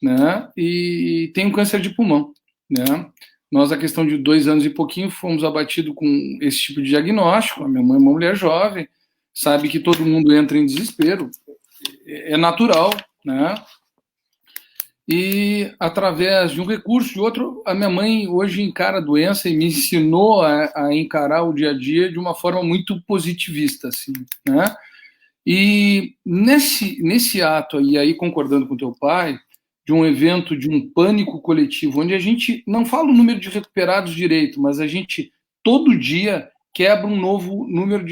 né? E tem um câncer de pulmão, né? Nós, a questão de 2 anos e pouquinho, fomos abatidos com esse tipo de diagnóstico. A minha mãe é uma mulher jovem, sabe que todo mundo entra em desespero, é natural, né? E através de um recurso e outro, a minha mãe hoje encara a doença e me ensinou a encarar o dia a dia de uma forma muito positivista, assim, né? E nesse ato aí concordando com teu pai, de um evento de um pânico coletivo, onde a gente não fala o número de recuperados direito, mas a gente todo dia quebra um novo número,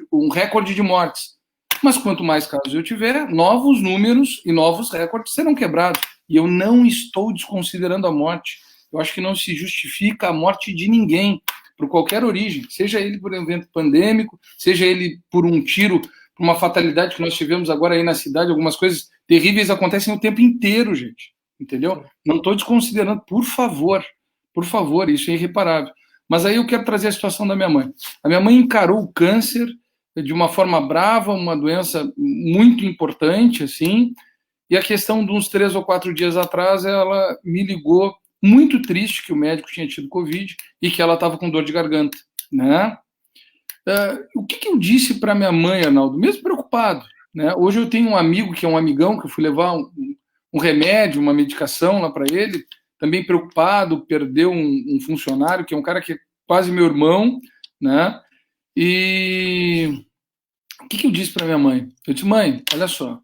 um recorde de mortes. Mas quanto mais casos eu tiver, novos números e novos recordes serão quebrados. E eu não estou desconsiderando a morte. Eu acho que não se justifica a morte de ninguém, por qualquer origem, seja ele por um evento pandêmico, seja ele por um tiro, por uma fatalidade que nós tivemos agora aí na cidade, algumas coisas terríveis acontecem o tempo inteiro, gente, entendeu? Não estou desconsiderando, por favor, isso é irreparável. Mas aí eu quero trazer a situação da minha mãe. A minha mãe encarou o câncer de uma forma brava, uma doença muito importante, assim, e a questão de uns 3 ou 4 dias atrás, ela me ligou muito triste que o médico tinha tido Covid e que ela estava com dor de garganta, né? O que eu disse para minha mãe, Arnaldo? Mesmo preocupado, né? Hoje eu tenho um amigo que é um amigão, que eu fui levar um remédio, uma medicação lá para ele, também preocupado, perdeu um funcionário, que é um cara que é quase meu irmão, né? E o que eu disse para minha mãe? Eu disse, mãe, olha só,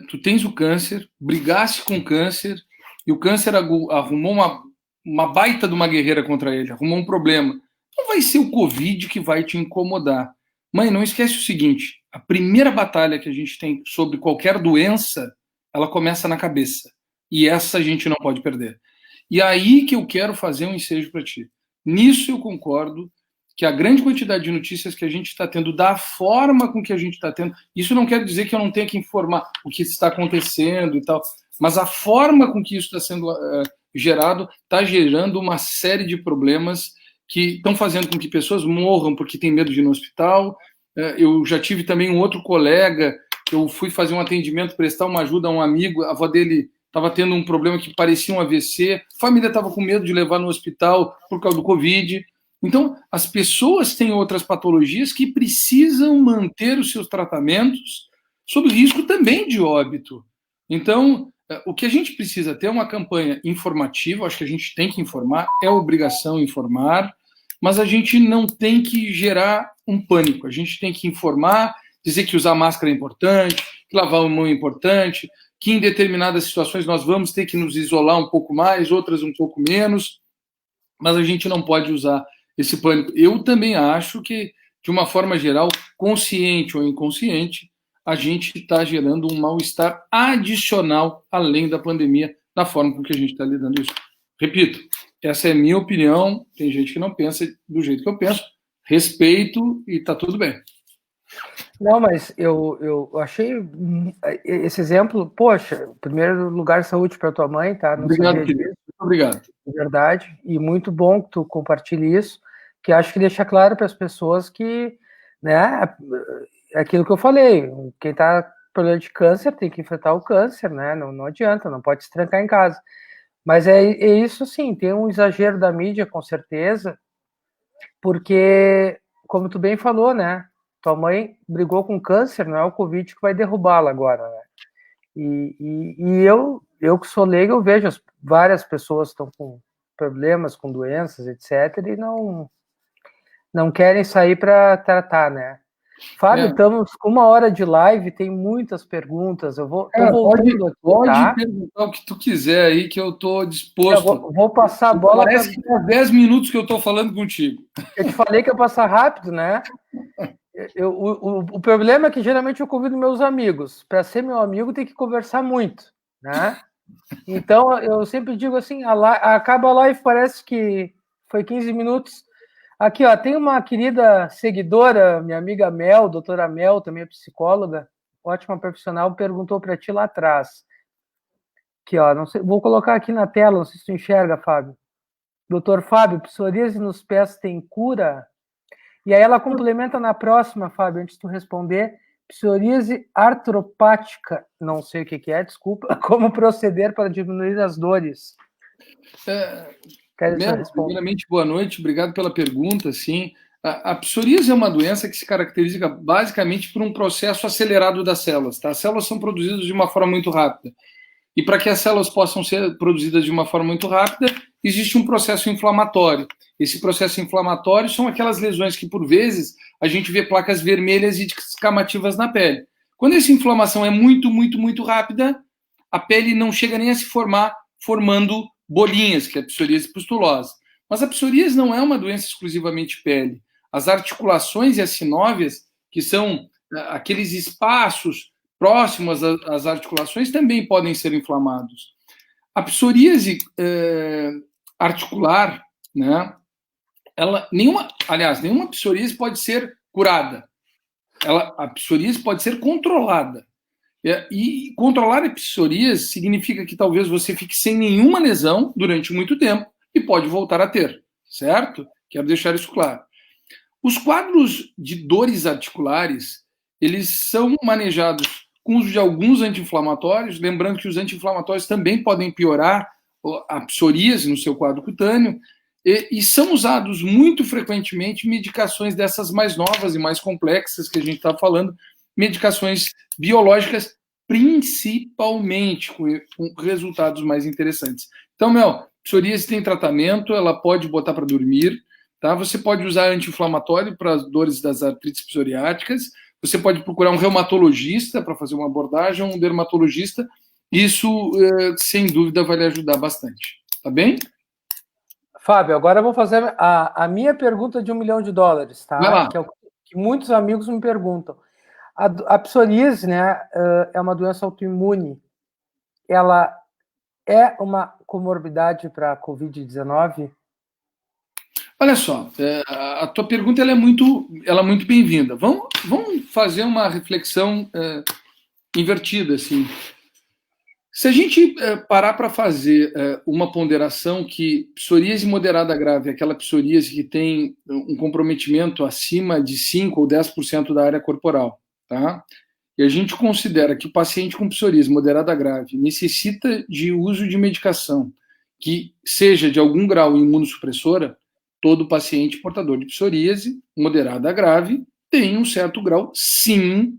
tu tens o câncer, brigaste com o câncer, e o câncer arrumou uma baita de uma guerreira contra ele, arrumou um problema. Não vai ser o Covid que vai te incomodar. Mãe, não esquece o seguinte, a primeira batalha que a gente tem sobre qualquer doença, ela começa na cabeça. E essa a gente não pode perder. E aí que eu quero fazer um ensejo para ti. Nisso eu concordo que a grande quantidade de notícias que a gente está tendo, da forma com que a gente está tendo, isso não quer dizer que eu não tenha que informar o que está acontecendo e tal, mas a forma com que isso está sendo gerado está gerando uma série de problemas que estão fazendo com que pessoas morram porque têm medo de ir no hospital. Eu já tive também um outro colega que eu fui fazer um atendimento, prestar uma ajuda a um amigo, a avó dele estava tendo um problema que parecia um AVC, a família estava com medo de levar no hospital por causa do Covid. Então, as pessoas têm outras patologias que precisam manter os seus tratamentos sob risco também de óbito. Então, o que a gente precisa ter é uma campanha informativa, acho que a gente tem que informar, é obrigação informar, mas a gente não tem que gerar um pânico, a gente tem que informar, dizer que usar máscara é importante, que lavar a mão é importante, que em determinadas situações nós vamos ter que nos isolar um pouco mais, outras um pouco menos, mas a gente não pode usar esse pânico. Eu também acho que, de uma forma geral, consciente ou inconsciente, a gente está gerando um mal-estar adicional, além da pandemia, da forma com que a gente está lidando isso. Repito, essa é a minha opinião, tem gente que não pensa do jeito que eu penso, respeito e está tudo bem. Não, mas eu achei esse exemplo, poxa, em primeiro lugar, saúde para tua mãe, tá? Não obrigado, querido. Muito obrigado. De verdade, e muito bom que tu compartilhe isso, que acho que deixa claro para as pessoas que, né, é aquilo que eu falei, quem está com problema de câncer tem que enfrentar o câncer, né? Não adianta, não pode se trancar em casa. Mas é isso sim, tem um exagero da mídia, com certeza, porque, como tu bem falou, né? Tua mãe brigou com câncer, não é o Covid que vai derrubá-la agora, né? E eu que sou leigo, eu vejo várias pessoas estão com problemas, com doenças, etc., e não querem sair para tratar, né? Fábio, estamos com 1 hora de live, tem muitas perguntas. Eu vou voltando aqui, pode perguntar o que tu quiser aí, que eu estou disposto. Eu vou passar a bola. Parece que há 10 minutos que eu estou falando contigo. Eu te falei que ia passar rápido, né? O problema é que geralmente eu convido meus amigos. Para ser meu amigo, tem que conversar muito, né? Então, eu sempre digo assim, acaba a live, parece que foi 15 minutos. Aqui, ó, tem uma querida seguidora, minha amiga Mel, doutora Mel, também é psicóloga, ótima profissional, perguntou para ti lá atrás. Aqui, ó, não sei, vou colocar aqui na tela, não sei se tu enxerga, Fábio. Doutor Fábio, psoríase nos pés tem cura? E aí ela complementa na próxima, Fábio, antes de tu responder, psoríase artropática, não sei o que é, desculpa, como proceder para diminuir as dores? Primeiramente, boa noite, obrigado pela pergunta. Sim, a psoríase é uma doença que se caracteriza basicamente por um processo acelerado das células. Tá? As células são produzidas de uma forma muito rápida. E para que as células possam ser produzidas de uma forma muito rápida, existe um processo inflamatório. Esse processo inflamatório são aquelas lesões que, por vezes, a gente vê placas vermelhas e descamativas na pele. Quando essa inflamação é muito, muito, muito rápida, a pele não chega nem a se formar, formando bolinhas, que é a psoríase pustulosa. Mas a psoríase não é uma doença exclusivamente pele. As articulações e as sinóvias, que são aqueles espaços próximos às articulações, também podem ser inflamados. A psoríase articular, né, nenhuma psoríase pode ser curada. A psoríase pode ser controlada. E controlar a psoríase significa que talvez você fique sem nenhuma lesão durante muito tempo e pode voltar a ter, certo? Quero deixar isso claro. Os quadros de dores articulares, eles são manejados com o uso de alguns anti-inflamatórios, lembrando que os anti-inflamatórios também podem piorar a psoríase no seu quadro cutâneo, e são usados muito frequentemente medicações dessas mais novas e mais complexas que a gente está falando, medicações biológicas, principalmente com resultados mais interessantes. Então, psoríase tem tratamento, ela pode botar para dormir, tá? Você pode usar anti-inflamatório para as dores das artrites psoriáticas, você pode procurar um reumatologista para fazer uma abordagem, um dermatologista, isso, sem dúvida, vai lhe ajudar bastante, tá bem? Fábio, agora eu vou fazer a minha pergunta de $1 milhão, tá? Que é o que muitos amigos me perguntam. A psoríase, né, é uma doença autoimune. Ela é uma comorbidade para a Covid-19? Olha só, a tua pergunta ela é muito bem-vinda. Vamos fazer uma reflexão invertida, assim. Se a gente parar para fazer uma ponderação que psoríase moderada grave é aquela psoríase que tem um comprometimento acima de 5 ou 10% da área corporal, tá? E a gente considera que o paciente com psoríase moderada grave necessita de uso de medicação que seja de algum grau imunossupressora, todo paciente portador de psoríase moderada grave tem um certo grau, sim,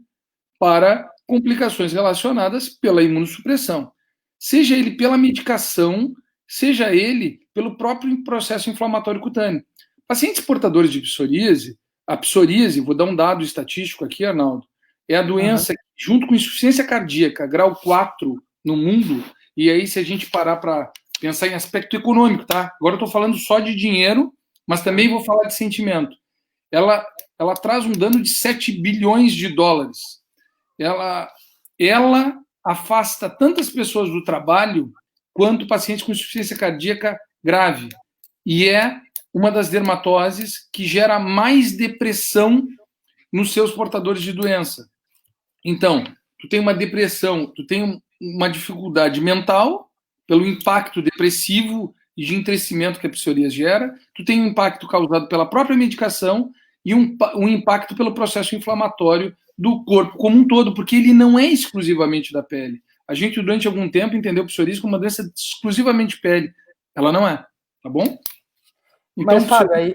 para complicações relacionadas pela imunossupressão. Seja ele pela medicação, seja ele pelo próprio processo inflamatório cutâneo. Pacientes portadores de psoríase, a psoríase, vou dar um dado estatístico aqui, Arnaldo, é a doença que, junto com insuficiência cardíaca, grau 4 no mundo, e aí se a gente parar para pensar em aspecto econômico, tá? Agora eu estou falando só de dinheiro, mas também vou falar de sentimento. Ela traz um dano de 7 bilhões de dólares. Ela afasta tantas pessoas do trabalho quanto pacientes com insuficiência cardíaca grave. E é uma das dermatoses que gera mais depressão nos seus portadores de doença. Então, tu tem uma depressão, tu tem uma dificuldade mental pelo impacto depressivo e de entrescimento que a psoríase gera, tu tem um impacto causado pela própria medicação e um impacto pelo processo inflamatório do corpo como um todo, porque ele não é exclusivamente da pele. A gente, durante algum tempo, entendeu a psoríase como uma doença exclusivamente pele. Ela não é, tá bom? Então, mas, Fábio, aí...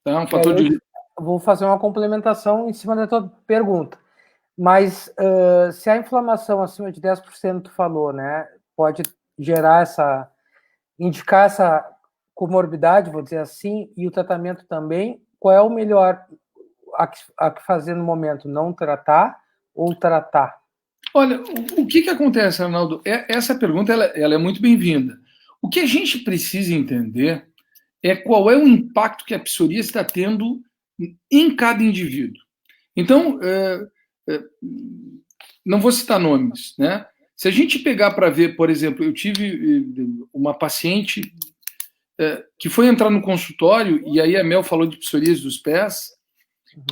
Tá, um fator de... Vou fazer uma complementação em cima da tua pergunta. Mas se a inflamação acima de 10%, tu falou, né, pode gerar indicar essa comorbidade, vou dizer assim, e o tratamento também, qual é o melhor a que fazer no momento? Não tratar ou tratar? Olha, o que acontece, Arnaldo? Essa pergunta ela é muito bem-vinda. O que a gente precisa entender é qual é o impacto que a psoríase está tendo em cada indivíduo. Então, não vou citar nomes, né? Se a gente pegar para ver, por exemplo, eu tive uma paciente que foi entrar no consultório, e aí a Mel falou de psoríase dos pés,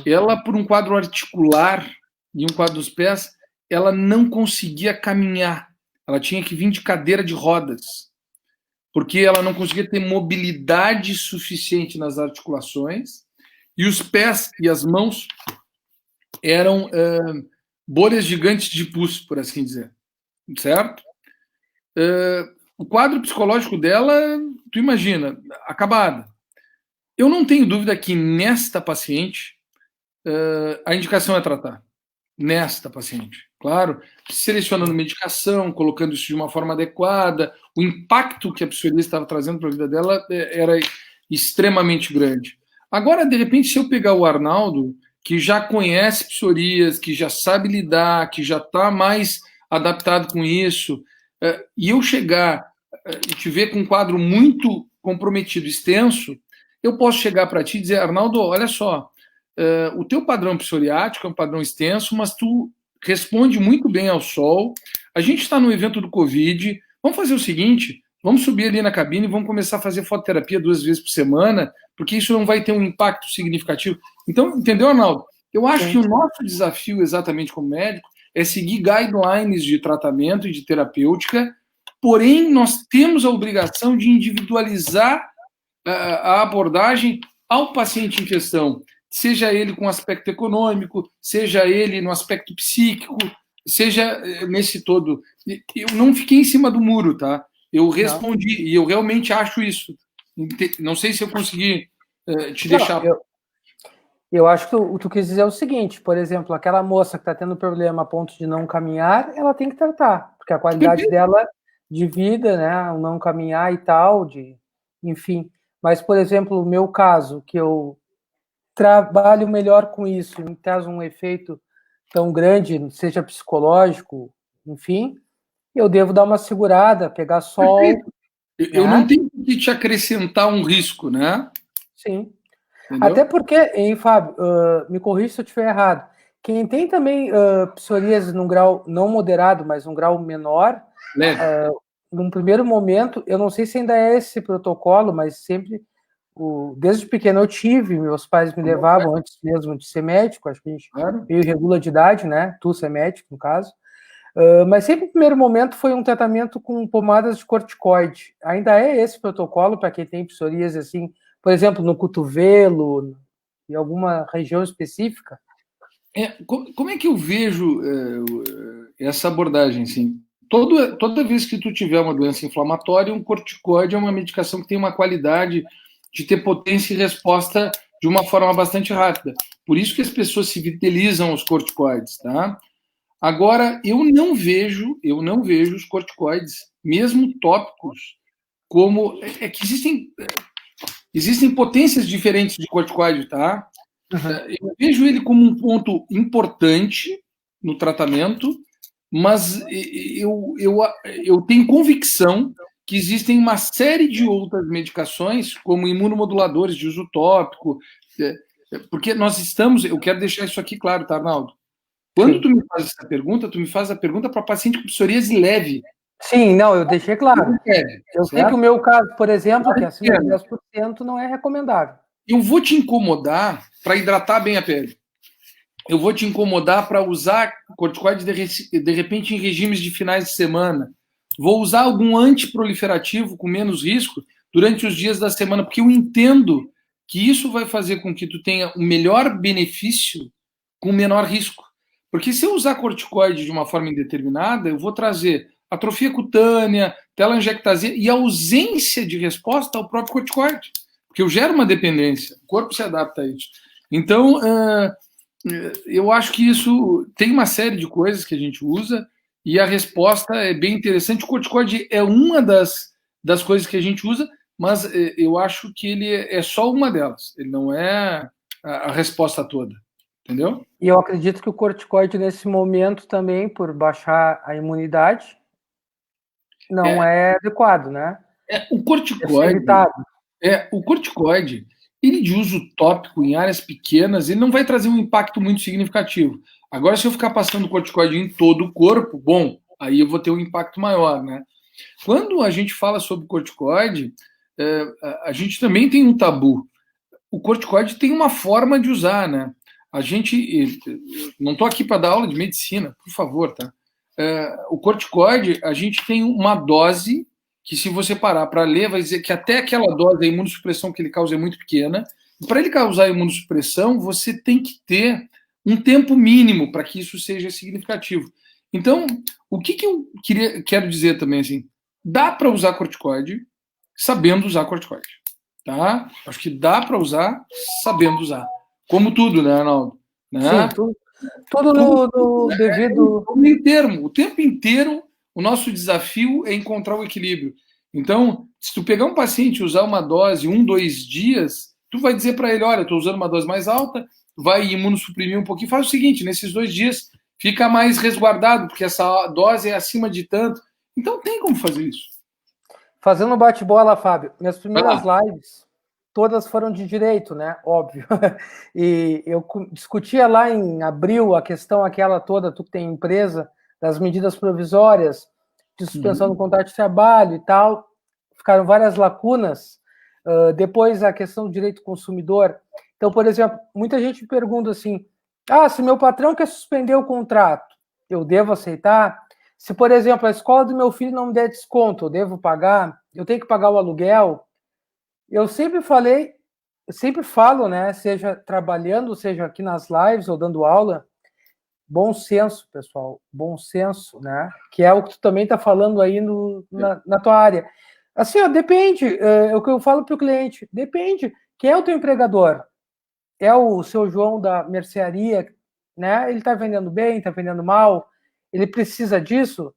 ela, por um quadro articular e um quadro dos pés, ela não conseguia caminhar. Ela tinha que vir de cadeira de rodas, porque ela não conseguia ter mobilidade suficiente nas articulações, e os pés e as mãos eram bolhas gigantes de pus, por assim dizer. Certo? O quadro psicológico dela, tu imagina, acabada. Eu não tenho dúvida que nesta paciente a indicação é tratar. Nesta paciente. Claro, selecionando medicação, colocando isso de uma forma adequada, o impacto que a psoríase estava trazendo para a vida dela era extremamente grande. Agora, de repente, se eu pegar o Arnaldo, que já conhece psoríase, que já sabe lidar, que já está mais adaptado com isso, e eu chegar e te ver com um quadro muito comprometido, extenso, eu posso chegar para ti e dizer, Arnaldo, olha só, o teu padrão psoriático é um padrão extenso, mas tu responde muito bem ao sol. A gente está no evento do Covid. Vamos fazer o seguinte: vamos subir ali na cabine e vamos começar a fazer fototerapia 2 vezes por semana, porque isso não vai ter um impacto significativo. Então, entendeu, Arnaldo? Eu acho que o nosso desafio, exatamente como médico, é seguir guidelines de tratamento e de terapêutica, porém, nós temos a obrigação de individualizar a abordagem ao paciente em questão, seja ele com aspecto econômico, seja ele no aspecto psíquico, seja nesse todo. Eu não fiquei em cima do muro, tá? Eu respondi, e eu realmente acho isso. Não sei se eu consegui te deixar... Eu acho que tu quis dizer o seguinte, por exemplo, aquela moça que está tendo problema a ponto de não caminhar, ela tem que tratar, porque a qualidade dela de vida, né, o não caminhar e tal, enfim. Mas, por exemplo, o meu caso, que eu trabalho melhor com isso, não traz um efeito tão grande, seja psicológico, enfim, eu devo dar uma segurada, pegar sol. Eu não tenho que te acrescentar um risco, né? Sim. Entendeu? Até porque, hein, Fábio, me corrija se eu estiver errado, quem tem também psoríase num grau não moderado, mas num grau menor, num primeiro momento, eu não sei se ainda é esse protocolo, mas sempre, desde pequeno eu tive, meus pais me levavam antes mesmo de ser médico, acho que a gente meio regula de idade, né, tu ser médico, no caso, mas sempre no primeiro momento foi um tratamento com pomadas de corticoide. Ainda é esse protocolo para quem tem psoríase, assim, por exemplo, no cotovelo, em alguma região específica? Como é que eu vejo essa abordagem? Assim? Toda vez que tu tiver uma doença inflamatória, um corticoide é uma medicação que tem uma qualidade de ter potência e resposta de uma forma bastante rápida. Por isso que as pessoas se vitilizam os corticoides, tá? Agora, eu não vejo os corticoides, mesmo tópicos, como... que existem potências diferentes de corticoide, tá? Eu vejo ele como um ponto importante no tratamento, mas eu tenho convicção que existem uma série de outras medicações, como imunomoduladores de uso tópico, porque nós estamos... Eu quero deixar isso aqui claro, tá, Arnaldo? Quando tu me faz essa pergunta, tu me faz a pergunta para paciente com psoríase leve. Sim, não, eu deixei claro. Eu sei que o meu caso, por exemplo, que é acima de 10%, não é recomendável. Eu vou te incomodar para hidratar bem a pele. Eu vou te incomodar para usar corticoide de repente em regimes de finais de semana. Vou usar algum antiproliferativo com menos risco durante os dias da semana, porque eu entendo que isso vai fazer com que tu tenha o melhor benefício com menor risco. Porque se eu usar corticoide de uma forma indeterminada, eu vou trazer atrofia cutânea, telangiectasia e ausência de resposta ao próprio corticoide. Porque eu gero uma dependência, o corpo se adapta a isso. Então, eu acho que isso tem uma série de coisas que a gente usa e a resposta é bem interessante. O corticoide é uma das coisas que a gente usa, mas eu acho que ele é só uma delas. Ele não é a resposta toda. Entendeu? E eu acredito que o corticoide, nesse momento, também, por baixar a imunidade, não é adequado, né? O corticoide, ele de uso tópico em áreas pequenas, ele não vai trazer um impacto muito significativo. Agora, se eu ficar passando corticoide em todo o corpo, bom, aí eu vou ter um impacto maior, né? Quando a gente fala sobre corticoide, a gente também tem um tabu. O corticoide tem uma forma de usar, né? A gente, não estou aqui para dar aula de medicina, por favor, tá? O corticoide, a gente tem uma dose que, se você parar para ler, vai dizer que até aquela dose, a imunossupressão que ele causa é muito pequena. E para ele causar imunossupressão, você tem que ter um tempo mínimo para que isso seja significativo. Então, o que eu quero dizer também, assim, dá para usar corticoide sabendo usar corticoide, tá? Acho que dá para usar sabendo usar. Como tudo, né, Arnaldo? Né? Sim, tudo no devido... O meio termo. O tempo inteiro, o nosso desafio é encontrar o equilíbrio. Então, se tu pegar um paciente e usar uma dose 2 dias, tu vai dizer para ele, olha, estou usando uma dose mais alta, vai imunossuprimir um pouquinho. Faz o seguinte, nesses 2 dias fica mais resguardado, porque essa dose é acima de tanto. Então, tem como fazer isso. Fazendo um bate-bola, Fábio, minhas primeiras lives, todas foram de direito, né? Óbvio. E eu discutia lá em abril a questão aquela toda, tu que tem empresa, das medidas provisórias, de suspensão do contrato de trabalho e tal. Ficaram várias lacunas. Depois a questão do direito do consumidor. Então, por exemplo, muita gente me pergunta assim, se meu patrão quer suspender o contrato, eu devo aceitar? Se, por exemplo, a escola do meu filho não me der desconto, eu devo pagar? Eu tenho que pagar o aluguel? Eu sempre falo, né, seja trabalhando, seja aqui nas lives ou dando aula, bom senso, pessoal, bom senso, né, que é o que tu também está falando aí na tua área. Assim, depende, é o que eu falo para o cliente, depende, quem é o teu empregador? É o seu João da mercearia, né, ele está vendendo bem, está vendendo mal, ele precisa disso?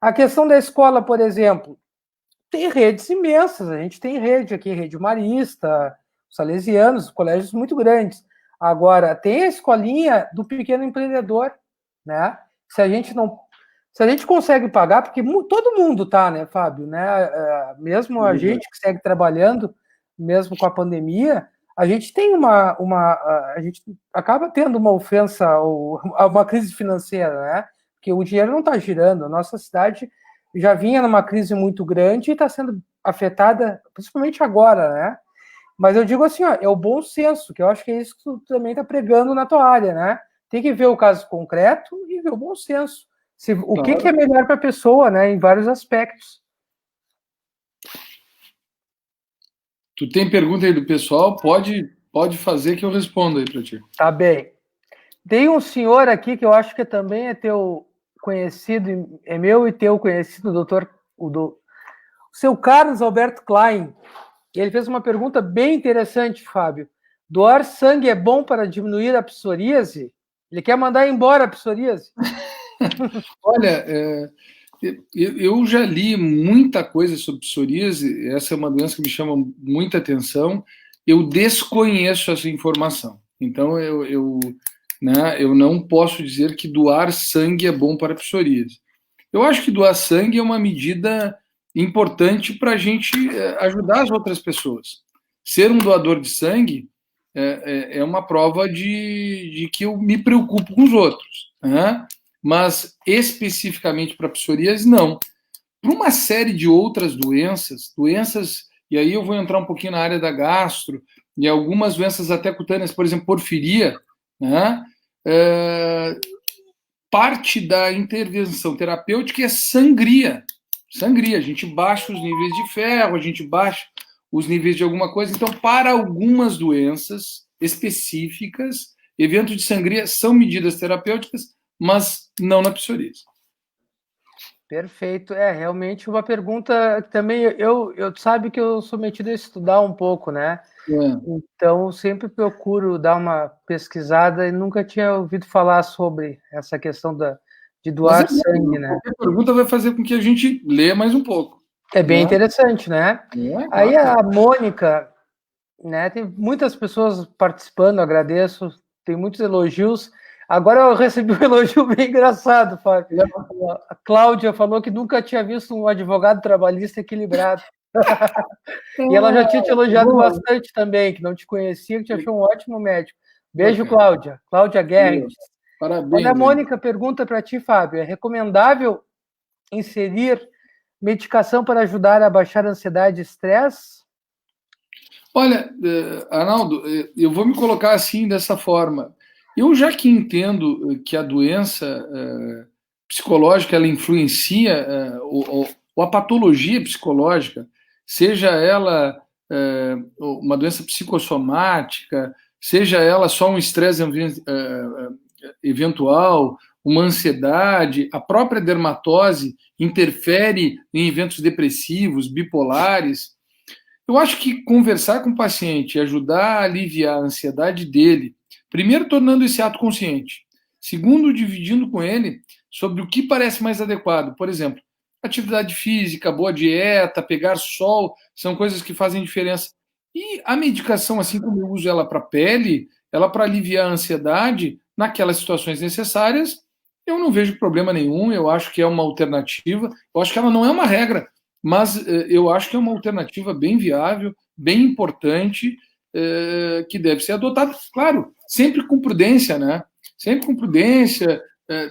A questão da escola, por exemplo, tem redes imensas, a gente tem rede aqui, Rede Marista, Salesianos, colégios muito grandes. Agora, tem a escolinha do pequeno empreendedor, né? Se a gente consegue pagar, porque todo mundo tá, né, Fábio, né? Mesmo a gente que segue trabalhando, mesmo com a pandemia, a gente tem a gente acaba tendo uma ofensa ou uma crise financeira, né? Porque o dinheiro não está girando. A nossa cidade já vinha numa crise muito grande e está sendo afetada, principalmente agora, né? Mas eu digo assim, é o bom senso, que eu acho que é isso que tu também está pregando na tua área, né? Tem que ver o caso concreto e ver o bom senso. O que é melhor para a pessoa, né? Em vários aspectos. Tu tem pergunta aí do pessoal? Pode fazer que eu respondo aí para ti. Tá bem. Tem um senhor aqui que eu acho que também é teu conhecido, é meu e teu conhecido, o seu Carlos Alberto Klein. Ele fez uma pergunta bem interessante, Fábio. Doar sangue é bom para diminuir a psoríase? Ele quer mandar embora a psoríase? Olha, eu já li muita coisa sobre psoríase, essa é uma doença que me chama muita atenção. Eu desconheço essa informação. Então, eu não posso dizer que doar sangue é bom para a psoríase. Eu acho que doar sangue é uma medida importante para a gente ajudar as outras pessoas. Ser um doador de sangue é uma prova de que eu me preocupo com os outros, né? Mas especificamente para psoríase, não. Para uma série de outras doenças, e aí eu vou entrar um pouquinho na área da gastro, e algumas doenças até cutâneas, por exemplo, porfiria, né? Parte da intervenção terapêutica é sangria. Sangria, a gente baixa os níveis de ferro, a gente baixa os níveis de alguma coisa. Então, para algumas doenças específicas, eventos de sangria são medidas terapêuticas, mas não na psoríase. Perfeito. Realmente uma pergunta que também eu sabe que eu sou metido a estudar um pouco, né? Então, sempre procuro dar uma pesquisada e nunca tinha ouvido falar sobre essa questão de doar sangue, né? Qualquer pergunta vai fazer com que a gente leia mais um pouco. É bem interessante, né? Aí a Mônica, né? Tem muitas pessoas participando, agradeço, tem muitos elogios. Agora eu recebi um elogio bem engraçado, Fábio. A Cláudia falou que nunca tinha visto um advogado trabalhista equilibrado. E ela já tinha te elogiado bastante também, que não te conhecia, que te achou um ótimo médico. Beijo, Cláudia. Cláudia Guerres. Parabéns. Olha, a Mônica pergunta para ti, Fábio, é recomendável inserir medicação para ajudar a baixar a ansiedade e estresse? Olha, Arnaldo, eu vou me colocar assim, dessa forma. Eu já que entendo que a doença psicológica ela influencia, ou a patologia psicológica, seja ela uma doença psicossomática, seja ela só um estresse eventual, uma ansiedade, a própria dermatose interfere em eventos depressivos, bipolares. Eu acho que conversar com o paciente e ajudar a aliviar a ansiedade dele, primeiro, tornando esse ato consciente. Segundo, dividindo com ele sobre o que parece mais adequado. Por exemplo, atividade física, boa dieta, pegar sol, são coisas que fazem diferença. E a medicação, assim como eu uso ela para a pele, ela para aliviar a ansiedade, naquelas situações necessárias, eu não vejo problema nenhum, eu acho que é uma alternativa, eu acho que ela não é uma regra, mas eu acho que é uma alternativa bem viável, bem importante, que deve ser adotada, claro, sempre com prudência, né? Sempre com prudência,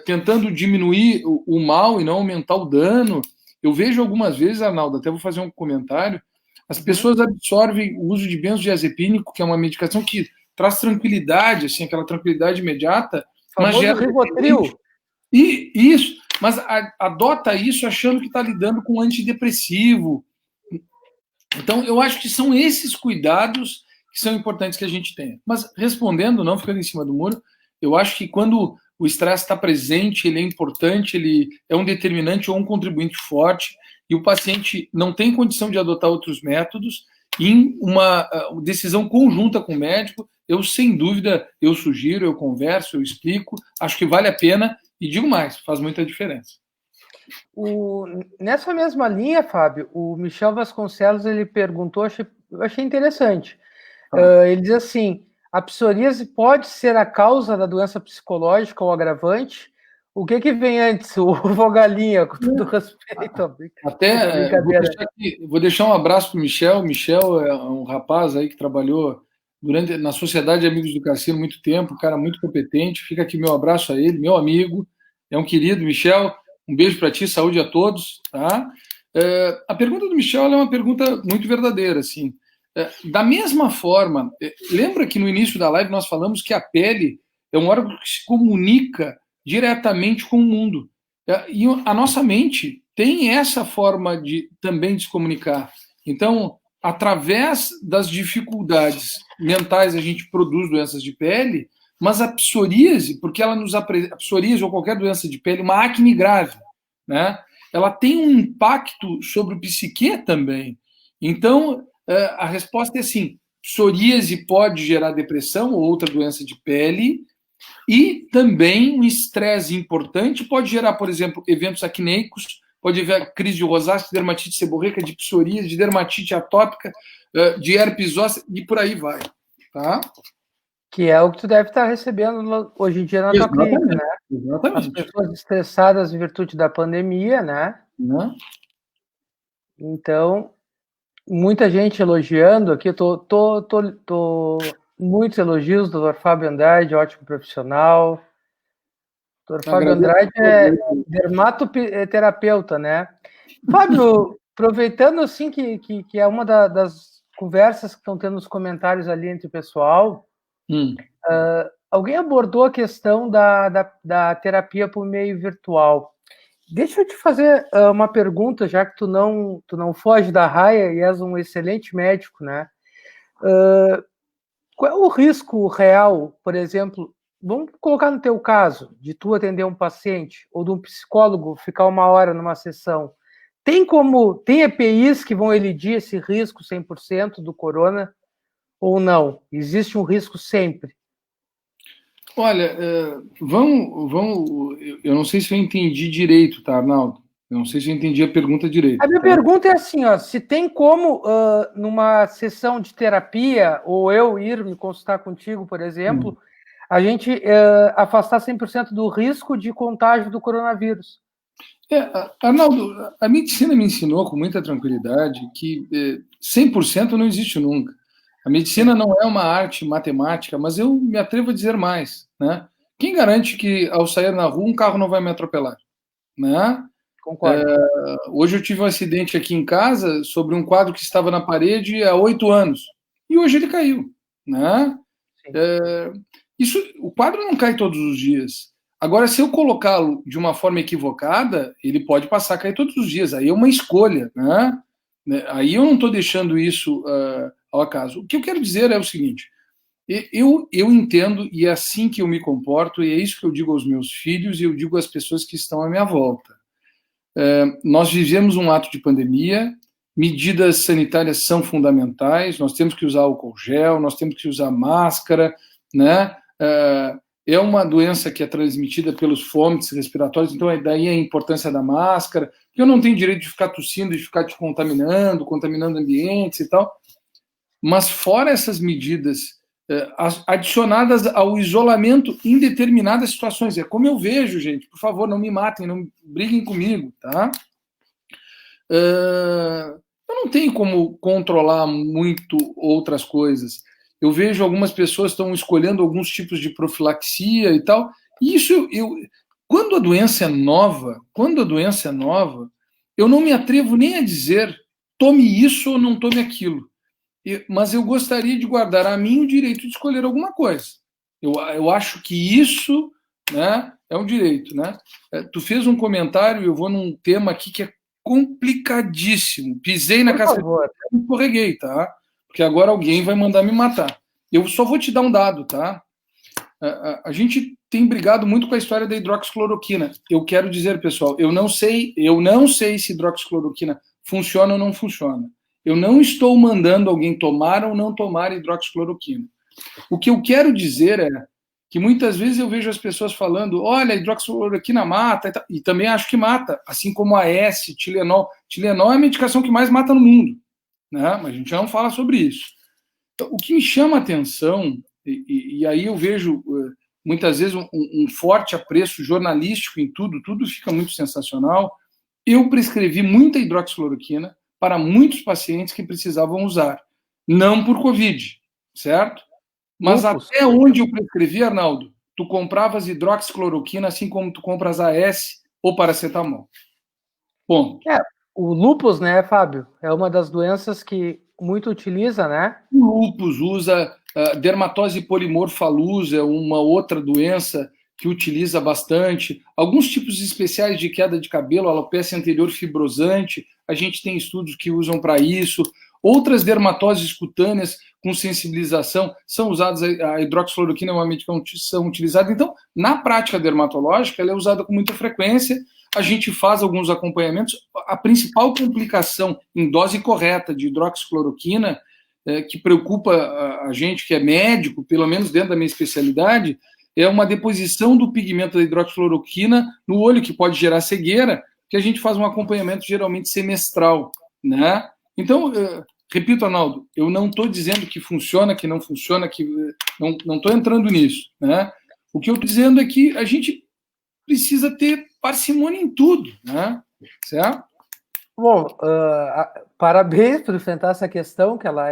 tentando diminuir o mal e não aumentar o dano. Eu vejo algumas vezes, Arnaldo, até vou fazer um comentário, as pessoas absorvem o uso de benzodiazepínico, que é uma medicação que traz tranquilidade, assim, aquela tranquilidade imediata, mas Famoso gera Rivotril. e isso, mas adota isso achando que está lidando com um antidepressivo. Então, eu acho que são esses cuidados que são importantes que a gente tenha. Mas respondendo, não ficando em cima do muro, eu acho que quando o estresse está presente, ele é importante, ele é um determinante ou um contribuinte forte, e o paciente não tem condição de adotar outros métodos, em uma decisão conjunta com o médico, eu, sem dúvida, eu sugiro, eu converso, eu explico, acho que vale a pena, e digo mais, faz muita diferença. Nessa mesma linha, Fábio, o Michel Vasconcelos ele perguntou, eu achei interessante. Ele diz assim: a psoríase pode ser a causa da doença psicológica ou agravante? O que vem antes? O Vogalinha, com todo respeito. Até vou deixar um abraço para o Michel. Michel é um rapaz aí que trabalhou na Sociedade de Amigos do Cassino muito tempo, um cara muito competente. Fica aqui meu abraço a ele, meu amigo, é um querido. Michel, um beijo para ti, saúde a todos. Tá? A pergunta do Michel é uma pergunta muito verdadeira. Assim. Da mesma forma, lembra que no início da live nós falamos que a pele é um órgão que se comunica diretamente com o mundo. E a nossa mente tem essa forma também de se comunicar. Então, através das dificuldades mentais, a gente produz doenças de pele, mas a psoríase, porque ela nos apresenta, a psoríase ou qualquer doença de pele, uma acne grave, né? Ela tem um impacto sobre o psique também. Então, a resposta é sim, psoríase pode gerar depressão ou outra doença de pele, e também um estresse importante pode gerar, por exemplo, eventos acneicos, pode haver crise de rosácea, de dermatite seborreica, de psoríase, de dermatite atópica, de herpes óssea, e por aí vai. Tá? Que é o que tu deve estar recebendo hoje em dia na tua clínica, né? Exatamente. As pessoas estressadas em virtude da pandemia, né? Então, muita gente elogiando aqui, tô muitos elogios do Dr. Fábio Andrade, ótimo profissional. Dr. Fábio Andrade é dermatoterapeuta, né? Fábio, aproveitando assim que é uma das conversas que estão tendo nos comentários ali entre o pessoal, alguém abordou a questão da terapia por meio virtual. Deixa eu te fazer uma pergunta, já que tu não foge da raia e és um excelente médico, né? Qual é o risco real, por exemplo, vamos colocar no teu caso, de tu atender um paciente ou de um psicólogo ficar 1 hora numa sessão? Tem EPIs que vão elidir esse risco 100% do corona ou não? Existe um risco sempre? Olha, eu não sei se eu entendi direito, tá, Arnaldo? Eu não sei se eu entendi a pergunta direito. A minha pergunta é assim, ó, se tem como, numa sessão de terapia, ou eu ir me consultar contigo, por exemplo, a gente afastar 100% do risco de contágio do coronavírus. Arnaldo, a medicina me ensinou com muita tranquilidade que 100% não existe nunca. A medicina não é uma arte matemática, mas eu me atrevo a dizer mais, né? Quem garante que ao sair na rua um carro não vai me atropelar, né? Concordo. Hoje eu tive um acidente aqui em casa sobre um quadro que estava na parede há 8 anos e hoje ele caiu, né? O quadro não cai todos os dias. Agora, se eu colocá-lo de uma forma equivocada, ele pode passar a cair todos os dias. Aí é uma escolha, né? Aí eu não estou deixando isso ao acaso. O que eu quero dizer é o seguinte: eu entendo, e é assim que eu me comporto, e é isso que eu digo aos meus filhos e eu digo às pessoas que estão à minha volta. Nós vivemos um ato de pandemia, medidas sanitárias são fundamentais, nós temos que usar álcool gel, nós temos que usar máscara, né? É uma doença que é transmitida pelos fomites respiratórios, então daí a importância da máscara, porque eu não tenho direito de ficar tossindo, de ficar te contaminando ambientes e tal. Mas fora essas medidas adicionadas ao isolamento em determinadas situações, é como eu vejo, gente, por favor, não me matem, não briguem comigo, tá? Eu não tenho como controlar muito outras coisas. Eu vejo algumas pessoas estão escolhendo alguns tipos de profilaxia e tal. E isso, quando a doença é nova, eu não me atrevo nem a dizer tome isso ou não tome aquilo. Mas eu gostaria de guardar a mim o direito de escolher alguma coisa. Eu acho que isso, né, é um direito, né? Tu fez um comentário, eu vou num tema aqui que é complicadíssimo. Pisei na caceta e escorreguei, tá? Porque agora alguém vai mandar me matar. Eu só vou te dar um dado, tá? A gente tem brigado muito com a história da hidroxicloroquina. Eu quero dizer, pessoal, eu não sei se hidroxicloroquina funciona ou não funciona. Eu não estou mandando alguém tomar ou não tomar hidroxicloroquina. O que eu quero dizer é que muitas vezes eu vejo as pessoas falando, olha, a hidroxicloroquina mata, e também acho que mata, assim como a S, Tilenol. Tilenol é a medicação que mais mata no mundo, né? Mas a gente não fala sobre isso. Então, o que me chama a atenção, e aí eu vejo muitas vezes um forte apreço jornalístico em tudo fica muito sensacional. Eu prescrevi muita hidroxicloroquina para muitos pacientes que precisavam usar, não por Covid, certo? Mas até onde eu prescrevi, Arnaldo, tu compravas hidroxicloroquina assim como tu compras AS ou paracetamol. Ponto. O lúpus, né, Fábio, é uma das doenças que muito utiliza, né? O lúpus usa, dermatose polimorfalosa é uma outra doença que utiliza bastante. Alguns tipos especiais de queda de cabelo, alopecia anterior fibrosante, a gente tem estudos que usam para isso. Outras dermatoses cutâneas com sensibilização são usadas, a hidroxicloroquina é uma medicação utilizada. Então, na prática dermatológica, ela é usada com muita frequência. A gente faz alguns acompanhamentos. A principal complicação em dose correta de hidroxicloroquina, que preocupa a gente que é médico, pelo menos dentro da minha especialidade, é uma deposição do pigmento da hidroxicloroquina no olho, que pode gerar cegueira, que a gente faz um acompanhamento geralmente semestral, né? Então, repito, Arnaldo, eu não estou dizendo que funciona, que não funciona, que não estou entrando nisso, né? O que eu estou dizendo é que a gente precisa ter parcimônia em tudo, né? Certo? Bom, parabéns por enfrentar essa questão, que ela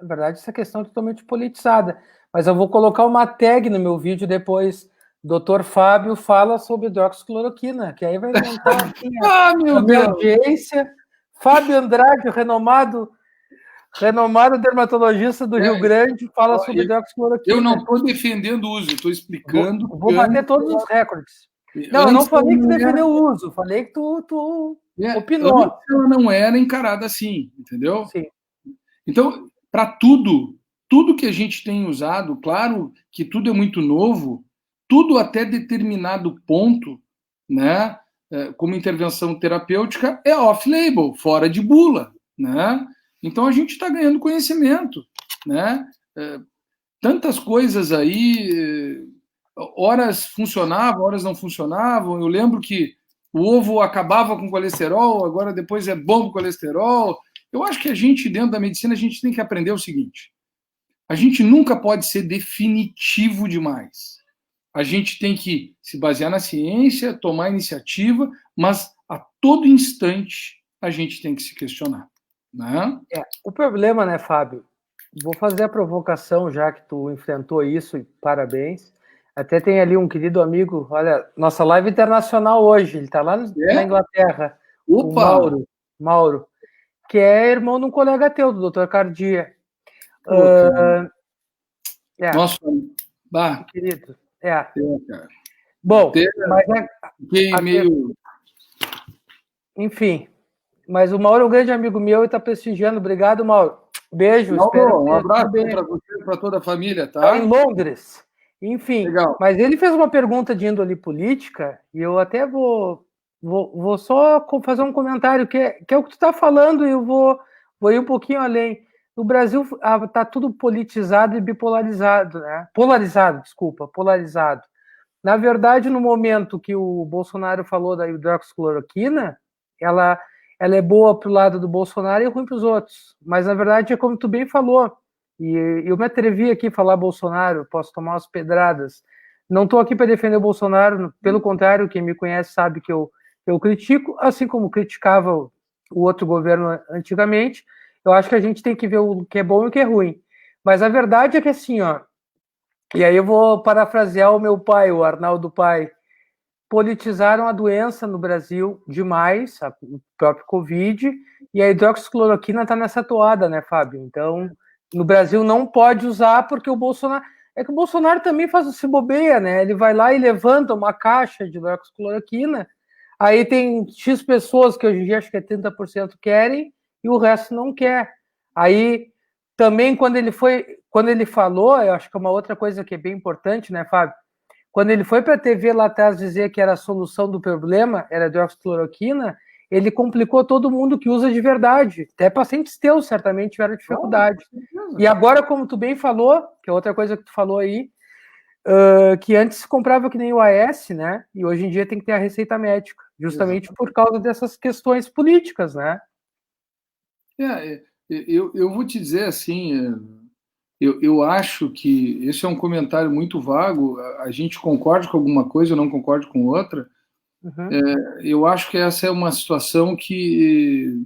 na verdade, essa questão é totalmente politizada. Mas eu vou colocar uma tag no meu vídeo depois. Dr. Fábio fala sobre hidroxicloroquina, que aí vai aumentar assim, a minha audiência. Fábio Andrade, renomado dermatologista do Rio Grande, fala sobre hidroxicloroquina. Eu não estou defendendo o uso, estou explicando. Vou bater todos os recordes. Não, eu não falei que tu defendeu o uso, falei que tu opinou. Antes ela não era encarada assim, entendeu? Sim. Então, para tudo que a gente tem usado, claro que tudo é muito novo, tudo até determinado ponto, né, como intervenção terapêutica, é off-label, fora de bula, né? Então a gente está ganhando conhecimento, né? Tantas coisas aí, horas funcionavam, horas não funcionavam. Eu lembro que o ovo acabava com colesterol, agora depois é bom com colesterol. Eu acho que a gente, dentro da medicina, a gente tem que aprender o seguinte: a gente nunca pode ser definitivo demais. A gente tem que se basear na ciência, tomar iniciativa, mas a todo instante a gente tem que se questionar, né? O problema, né, Fábio? Vou fazer a provocação, já que tu enfrentou isso, e parabéns. Até tem ali um querido amigo, olha, nossa live internacional hoje, ele está lá na Inglaterra. Opa! O Mauro, que é irmão de um colega teu, do Dr. Cardia. Nossa, bah. Querido. Cara. Bom, mas fiquei meio... Enfim, mas o Mauro é um grande amigo meu e está prestigiando. Obrigado, Mauro. Beijo. Mauro, um abraço para você e para toda a família, tá? Tá em Londres. Enfim, legal. Mas ele fez uma pergunta de índole política e eu até vou só fazer um comentário que é o que tu está falando e eu vou ir um pouquinho além. No Brasil está tudo politizado e bipolarizado, né? Polarizado. Na verdade, no momento que o Bolsonaro falou da hidroxicloroquina, ela é boa para o lado do Bolsonaro e ruim para os outros. Mas, na verdade, é como tu bem falou. E eu me atrevi aqui a falar Bolsonaro, posso tomar umas pedradas. Não estou aqui para defender o Bolsonaro, pelo contrário, quem me conhece sabe que eu critico, assim como criticava o outro governo antigamente. Eu acho que a gente tem que ver o que é bom e o que é ruim. Mas a verdade é que, assim, ó, e aí eu vou parafrasear o meu pai, o Arnaldo Pai, politizaram a doença no Brasil demais, o próprio Covid, e a hidroxicloroquina está nessa toada, né, Fábio? Então, no Brasil não pode usar porque o Bolsonaro... É que o Bolsonaro também se bobeia, né? Ele vai lá e levanta uma caixa de hidroxicloroquina, aí tem X pessoas que hoje em dia acho que é 30% querem e o resto não quer. Aí, também, quando ele falou, eu acho que é uma outra coisa que é bem importante, né, Fábio? Quando ele foi para a TV lá atrás dizer que era a solução do problema, era a hidroxicloroquina, ele complicou todo mundo que usa de verdade. Até pacientes teus certamente tiveram dificuldade. E agora, como tu bem falou, que é outra coisa que tu falou aí, que antes se comprava que nem o AS, né? E hoje em dia tem que ter a receita médica, justamente por causa dessas questões políticas, né? Eu vou te dizer assim, eu acho que esse é um comentário muito vago, a gente concorda com alguma coisa, eu não concordo com outra. Eu acho que essa é uma situação que,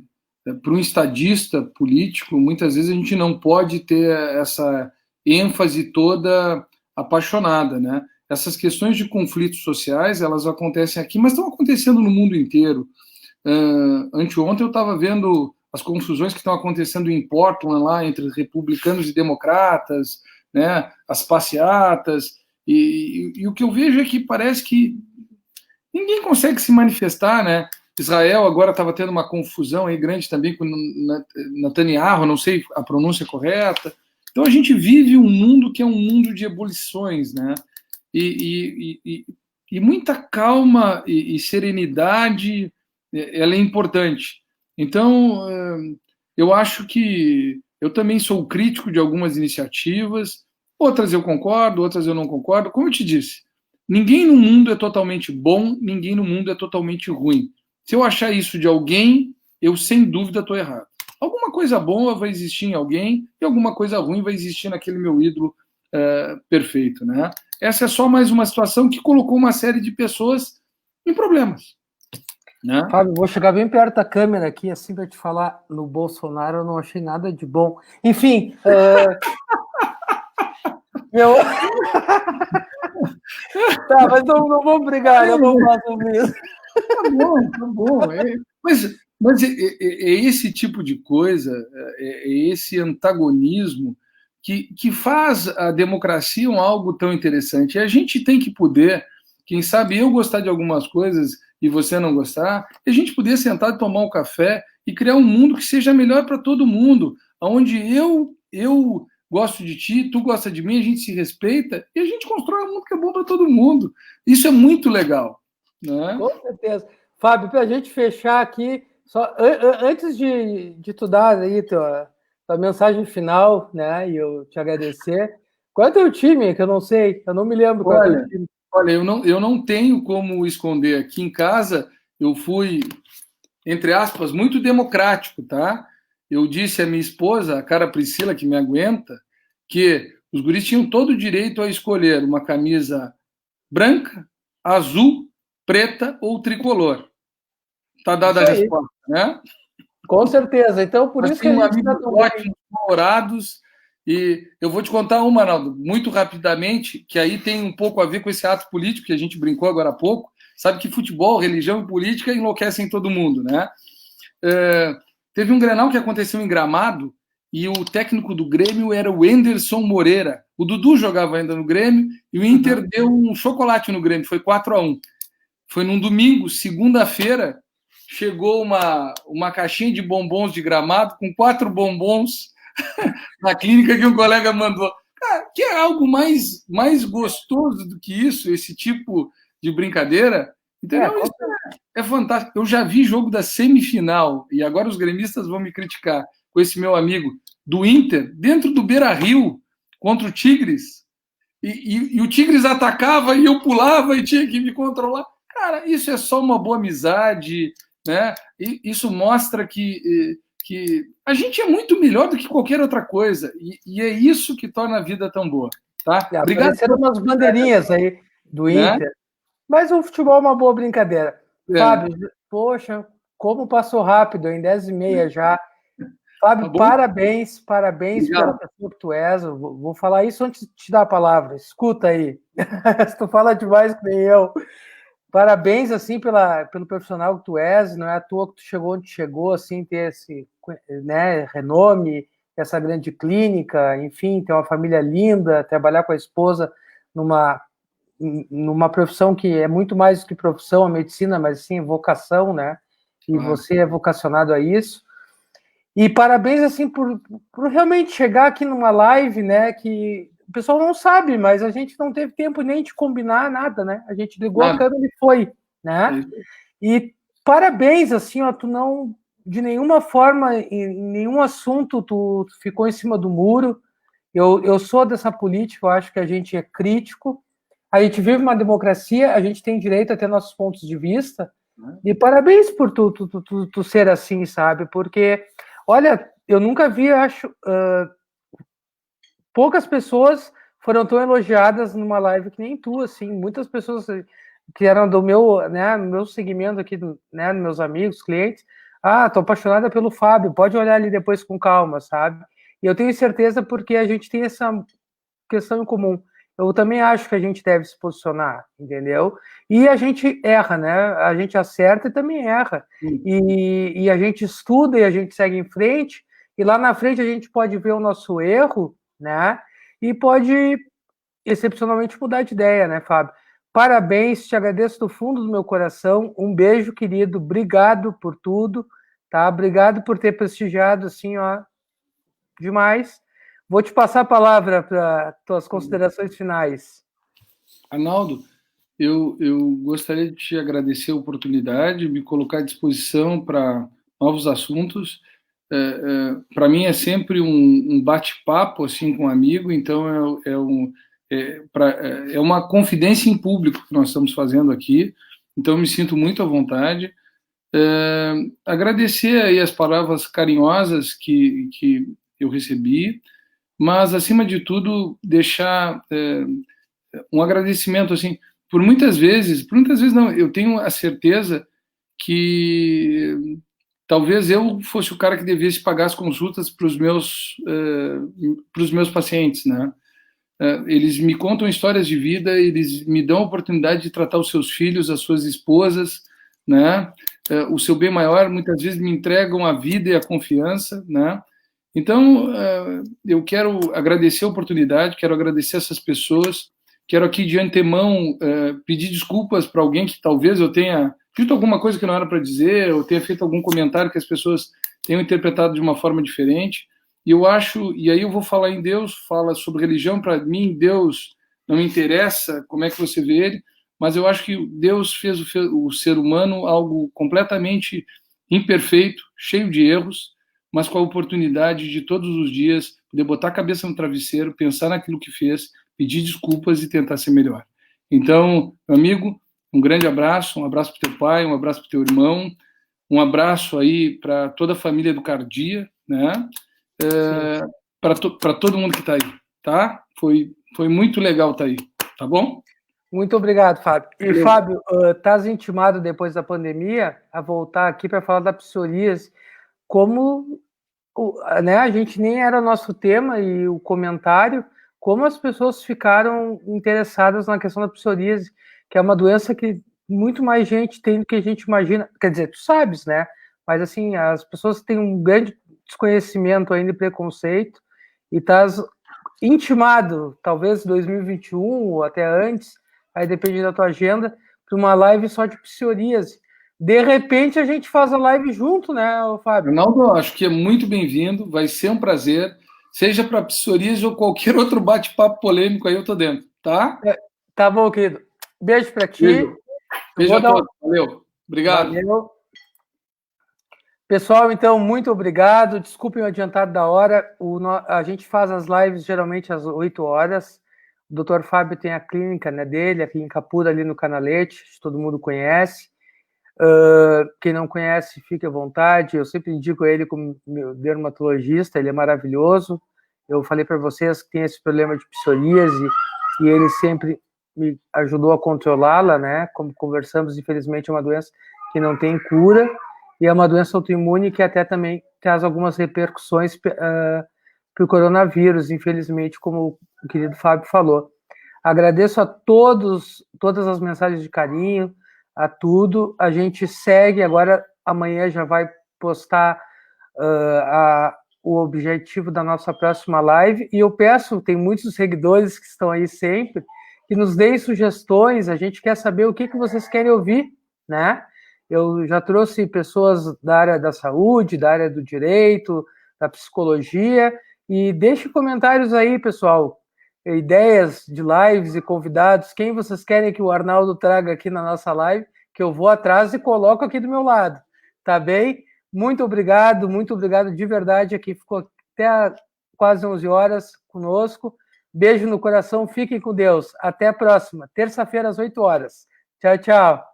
para um estadista político, muitas vezes a gente não pode ter essa ênfase toda apaixonada, né? Essas questões de conflitos sociais, elas acontecem aqui, mas estão acontecendo no mundo inteiro. Anteontem eu estava vendo as confusões que estão acontecendo em Portland, lá entre republicanos e democratas, né, as passeatas, e o que eu vejo é que parece que ninguém consegue se manifestar, né? Israel agora estava tendo uma confusão aí grande também com Netanyahu, não sei a pronúncia correta. Então a gente vive um mundo que é um mundo de ebulições, né? E muita calma e serenidade, ela é importante. Então, eu acho que eu também sou crítico de algumas iniciativas, outras eu concordo, outras eu não concordo. Como eu te disse, ninguém no mundo é totalmente bom, ninguém no mundo é totalmente ruim. Se eu achar isso de alguém, eu sem dúvida estou errado. Alguma coisa boa vai existir em alguém e alguma coisa ruim vai existir naquele meu ídolo perfeito, né? Essa é só mais uma situação que colocou uma série de pessoas em problemas. Né? Fábio, vou chegar bem perto da câmera aqui, assim, para te falar. No Bolsonaro eu não achei nada de bom. Enfim. Tá, mas não vamos brigar, não vamos falar sobre isso. Tá bom. Mas é esse tipo de coisa, é esse antagonismo que faz a democracia algo tão interessante. E a gente tem que poder, quem sabe eu gostar de algumas coisas e você não gostar, e a gente poder sentar e tomar um café e criar um mundo que seja melhor para todo mundo, onde eu gosto de ti, tu gosta de mim, a gente se respeita e a gente constrói um mundo que é bom para todo mundo. Isso é muito legal. Né? Com certeza. Fábio, para a gente fechar aqui, só antes de tu dar aí tua mensagem final, né, e eu te agradecer, qual é o teu time? Que eu não sei, eu não me lembro qual é o teu time. Olha, eu não tenho como esconder. Aqui em casa, eu fui, entre aspas, muito democrático, tá? Eu disse à minha esposa, a cara Priscila, que me aguenta, que os guris tinham todo o direito a escolher uma camisa branca, azul, preta ou tricolor. Tá dada a resposta, né? Com certeza. Então, por isso que a gente está tão ótimos, colorados. E eu vou te contar uma, Arnaldo, muito rapidamente, que aí tem um pouco a ver com esse ato político que a gente brincou agora há pouco. Sabe que futebol, religião e política enlouquecem todo mundo, né? Teve um Grenal que aconteceu em Gramado e o técnico do Grêmio era o Enderson Moreira. O Dudu jogava ainda no Grêmio e o Inter deu um chocolate no Grêmio, foi 4-1. Foi num domingo, segunda-feira, chegou uma caixinha de bombons de Gramado com 4 bombons na clínica que um colega mandou. Cara, que é algo mais gostoso do que isso, esse tipo de brincadeira? Entendeu? Isso é fantástico. Eu já vi jogo da semifinal, e agora os gremistas vão me criticar, com esse meu amigo do Inter, dentro do Beira-Rio, contra o Tigres. E o Tigres atacava e eu pulava e tinha que me controlar. Cara, isso é só uma boa amizade, né? E isso mostra que a gente é muito melhor do que qualquer outra coisa. E é isso que torna a vida tão boa. Tá? Obrigado. Apareceram umas bandeirinhas aí do Inter. Né? Mas o futebol é uma boa brincadeira. Fábio, poxa, como passou rápido, em 10h30 já. Fábio, tá parabéns pela pessoa que tu és. Eu vou falar isso antes de te dar a palavra. Escuta aí. Tu fala demais que nem eu. Parabéns, assim, pelo profissional que tu és. Não é à toa que tu chegou onde chegou, assim, ter esse, né, renome, essa grande clínica, enfim, ter uma família linda, trabalhar com a esposa numa profissão que é muito mais do que profissão, a medicina, mas sim vocação, né? E você é vocacionado a isso. E parabéns, assim, por realmente chegar aqui numa live, né, que o pessoal não sabe, mas a gente não teve tempo nem de combinar nada, né? A gente ligou a câmera e foi, né? E parabéns, assim, ó, tu não, de nenhuma forma, em nenhum assunto, tu ficou em cima do muro. Eu sou dessa política, eu acho que a gente é crítico, a gente vive uma democracia, a gente tem direito a ter nossos pontos de vista, e parabéns por tu ser assim, sabe? Porque, olha, eu nunca vi, acho, poucas pessoas foram tão elogiadas numa live que nem tu, assim, muitas pessoas que eram do meu segmento aqui, né, meus amigos, clientes, tô apaixonada pelo Fábio, pode olhar ali depois com calma, sabe? E eu tenho certeza porque a gente tem essa questão em comum. Eu também acho que a gente deve se posicionar, entendeu? E a gente erra, né? A gente acerta e também erra. E a gente estuda e a gente segue em frente, e lá na frente a gente pode ver o nosso erro, né? E pode excepcionalmente mudar de ideia, né, Fábio? Parabéns, te agradeço do fundo do meu coração. Um beijo, querido. Obrigado por tudo, tá? Obrigado por ter prestigiado, assim, ó, demais. Vou te passar a palavra para tuas considerações finais. Arnaldo, eu gostaria de te agradecer a oportunidade, me colocar à disposição para novos assuntos. Para mim é sempre um bate-papo assim com um amigo, então é uma confidência em público que nós estamos fazendo aqui, então eu me sinto muito à vontade. Agradecer aí as palavras carinhosas que eu recebi, mas acima de tudo deixar um agradecimento assim, por muitas vezes não, eu tenho a certeza que talvez eu fosse o cara que devesse pagar as consultas para os meus pacientes, né? Eles me contam histórias de vida, eles me dão a oportunidade de tratar os seus filhos, as suas esposas, né? O seu bem maior, muitas vezes me entregam a vida e a confiança, né? Então, eu quero agradecer a oportunidade, quero agradecer essas pessoas, quero aqui de antemão pedir desculpas para alguém que talvez eu tenha dito alguma coisa que não era para dizer, ou tenha feito algum comentário que as pessoas tenham interpretado de uma forma diferente. E eu acho, e aí eu vou falar em Deus, fala sobre religião, para mim Deus não me interessa como é que você vê ele, mas eu acho que Deus fez o ser humano algo completamente imperfeito, cheio de erros, mas com a oportunidade de todos os dias poder botar a cabeça no travesseiro, pensar naquilo que fez, pedir desculpas e tentar ser melhor. Então, meu amigo, um grande abraço, um abraço para o teu pai, um abraço para o teu irmão, um abraço aí para toda a família do Cardia, né? Para todo mundo que está aí, tá? Foi muito legal estar aí, tá bom? Muito obrigado, Fábio. E, Fábio, estás intimado depois da pandemia a voltar aqui para falar da psoríase, como né, a gente nem era nosso tema e o comentário, como as pessoas ficaram interessadas na questão da psoríase, que é uma doença que muito mais gente tem do que a gente imagina. Quer dizer, tu sabes, né? Mas, assim, as pessoas têm um grande... desconhecimento ainda e preconceito, e estás intimado, talvez 2021 ou até antes, aí depende da tua agenda, para uma live só de psoríase. De repente a gente faz a live junto, né, Fábio? Ronaldo, acho que é muito bem-vindo, vai ser um prazer, seja para psoríase ou qualquer outro bate-papo polêmico aí, eu tô dentro, tá? Tá bom, querido. Beijo para ti. Beijo. Beijo a todos. Valeu. Obrigado. Valeu. Pessoal, então, muito obrigado. Desculpem o adiantado da hora. A gente faz as lives geralmente às 8 horas. O Dr. Fábio tem a clínica, né, dele, a Clínica Pura ali no Canalete, todo mundo conhece. Quem não conhece, fique à vontade. Eu sempre indico ele como meu dermatologista, ele é maravilhoso. Eu falei para vocês que tem esse problema de psoríase e ele sempre me ajudou a controlá-la, né? Como conversamos, infelizmente é uma doença que não tem cura e é uma doença autoimune que até também traz algumas repercussões para o coronavírus, infelizmente, como o querido Fábio falou. Agradeço a todas as mensagens de carinho, a tudo. A gente segue agora, amanhã já vai postar o objetivo da nossa próxima live, e eu peço, tem muitos seguidores que estão aí sempre, que nos deem sugestões, a gente quer saber o que vocês querem ouvir, né? Eu já trouxe pessoas da área da saúde, da área do direito, da psicologia, e deixe comentários aí, pessoal, ideias de lives e convidados, quem vocês querem que o Arnaldo traga aqui na nossa live, que eu vou atrás e coloco aqui do meu lado, tá bem? Muito obrigado de verdade, aqui ficou até quase 11 horas conosco, beijo no coração, fiquem com Deus, até a próxima, terça-feira às 8 horas, tchau, tchau.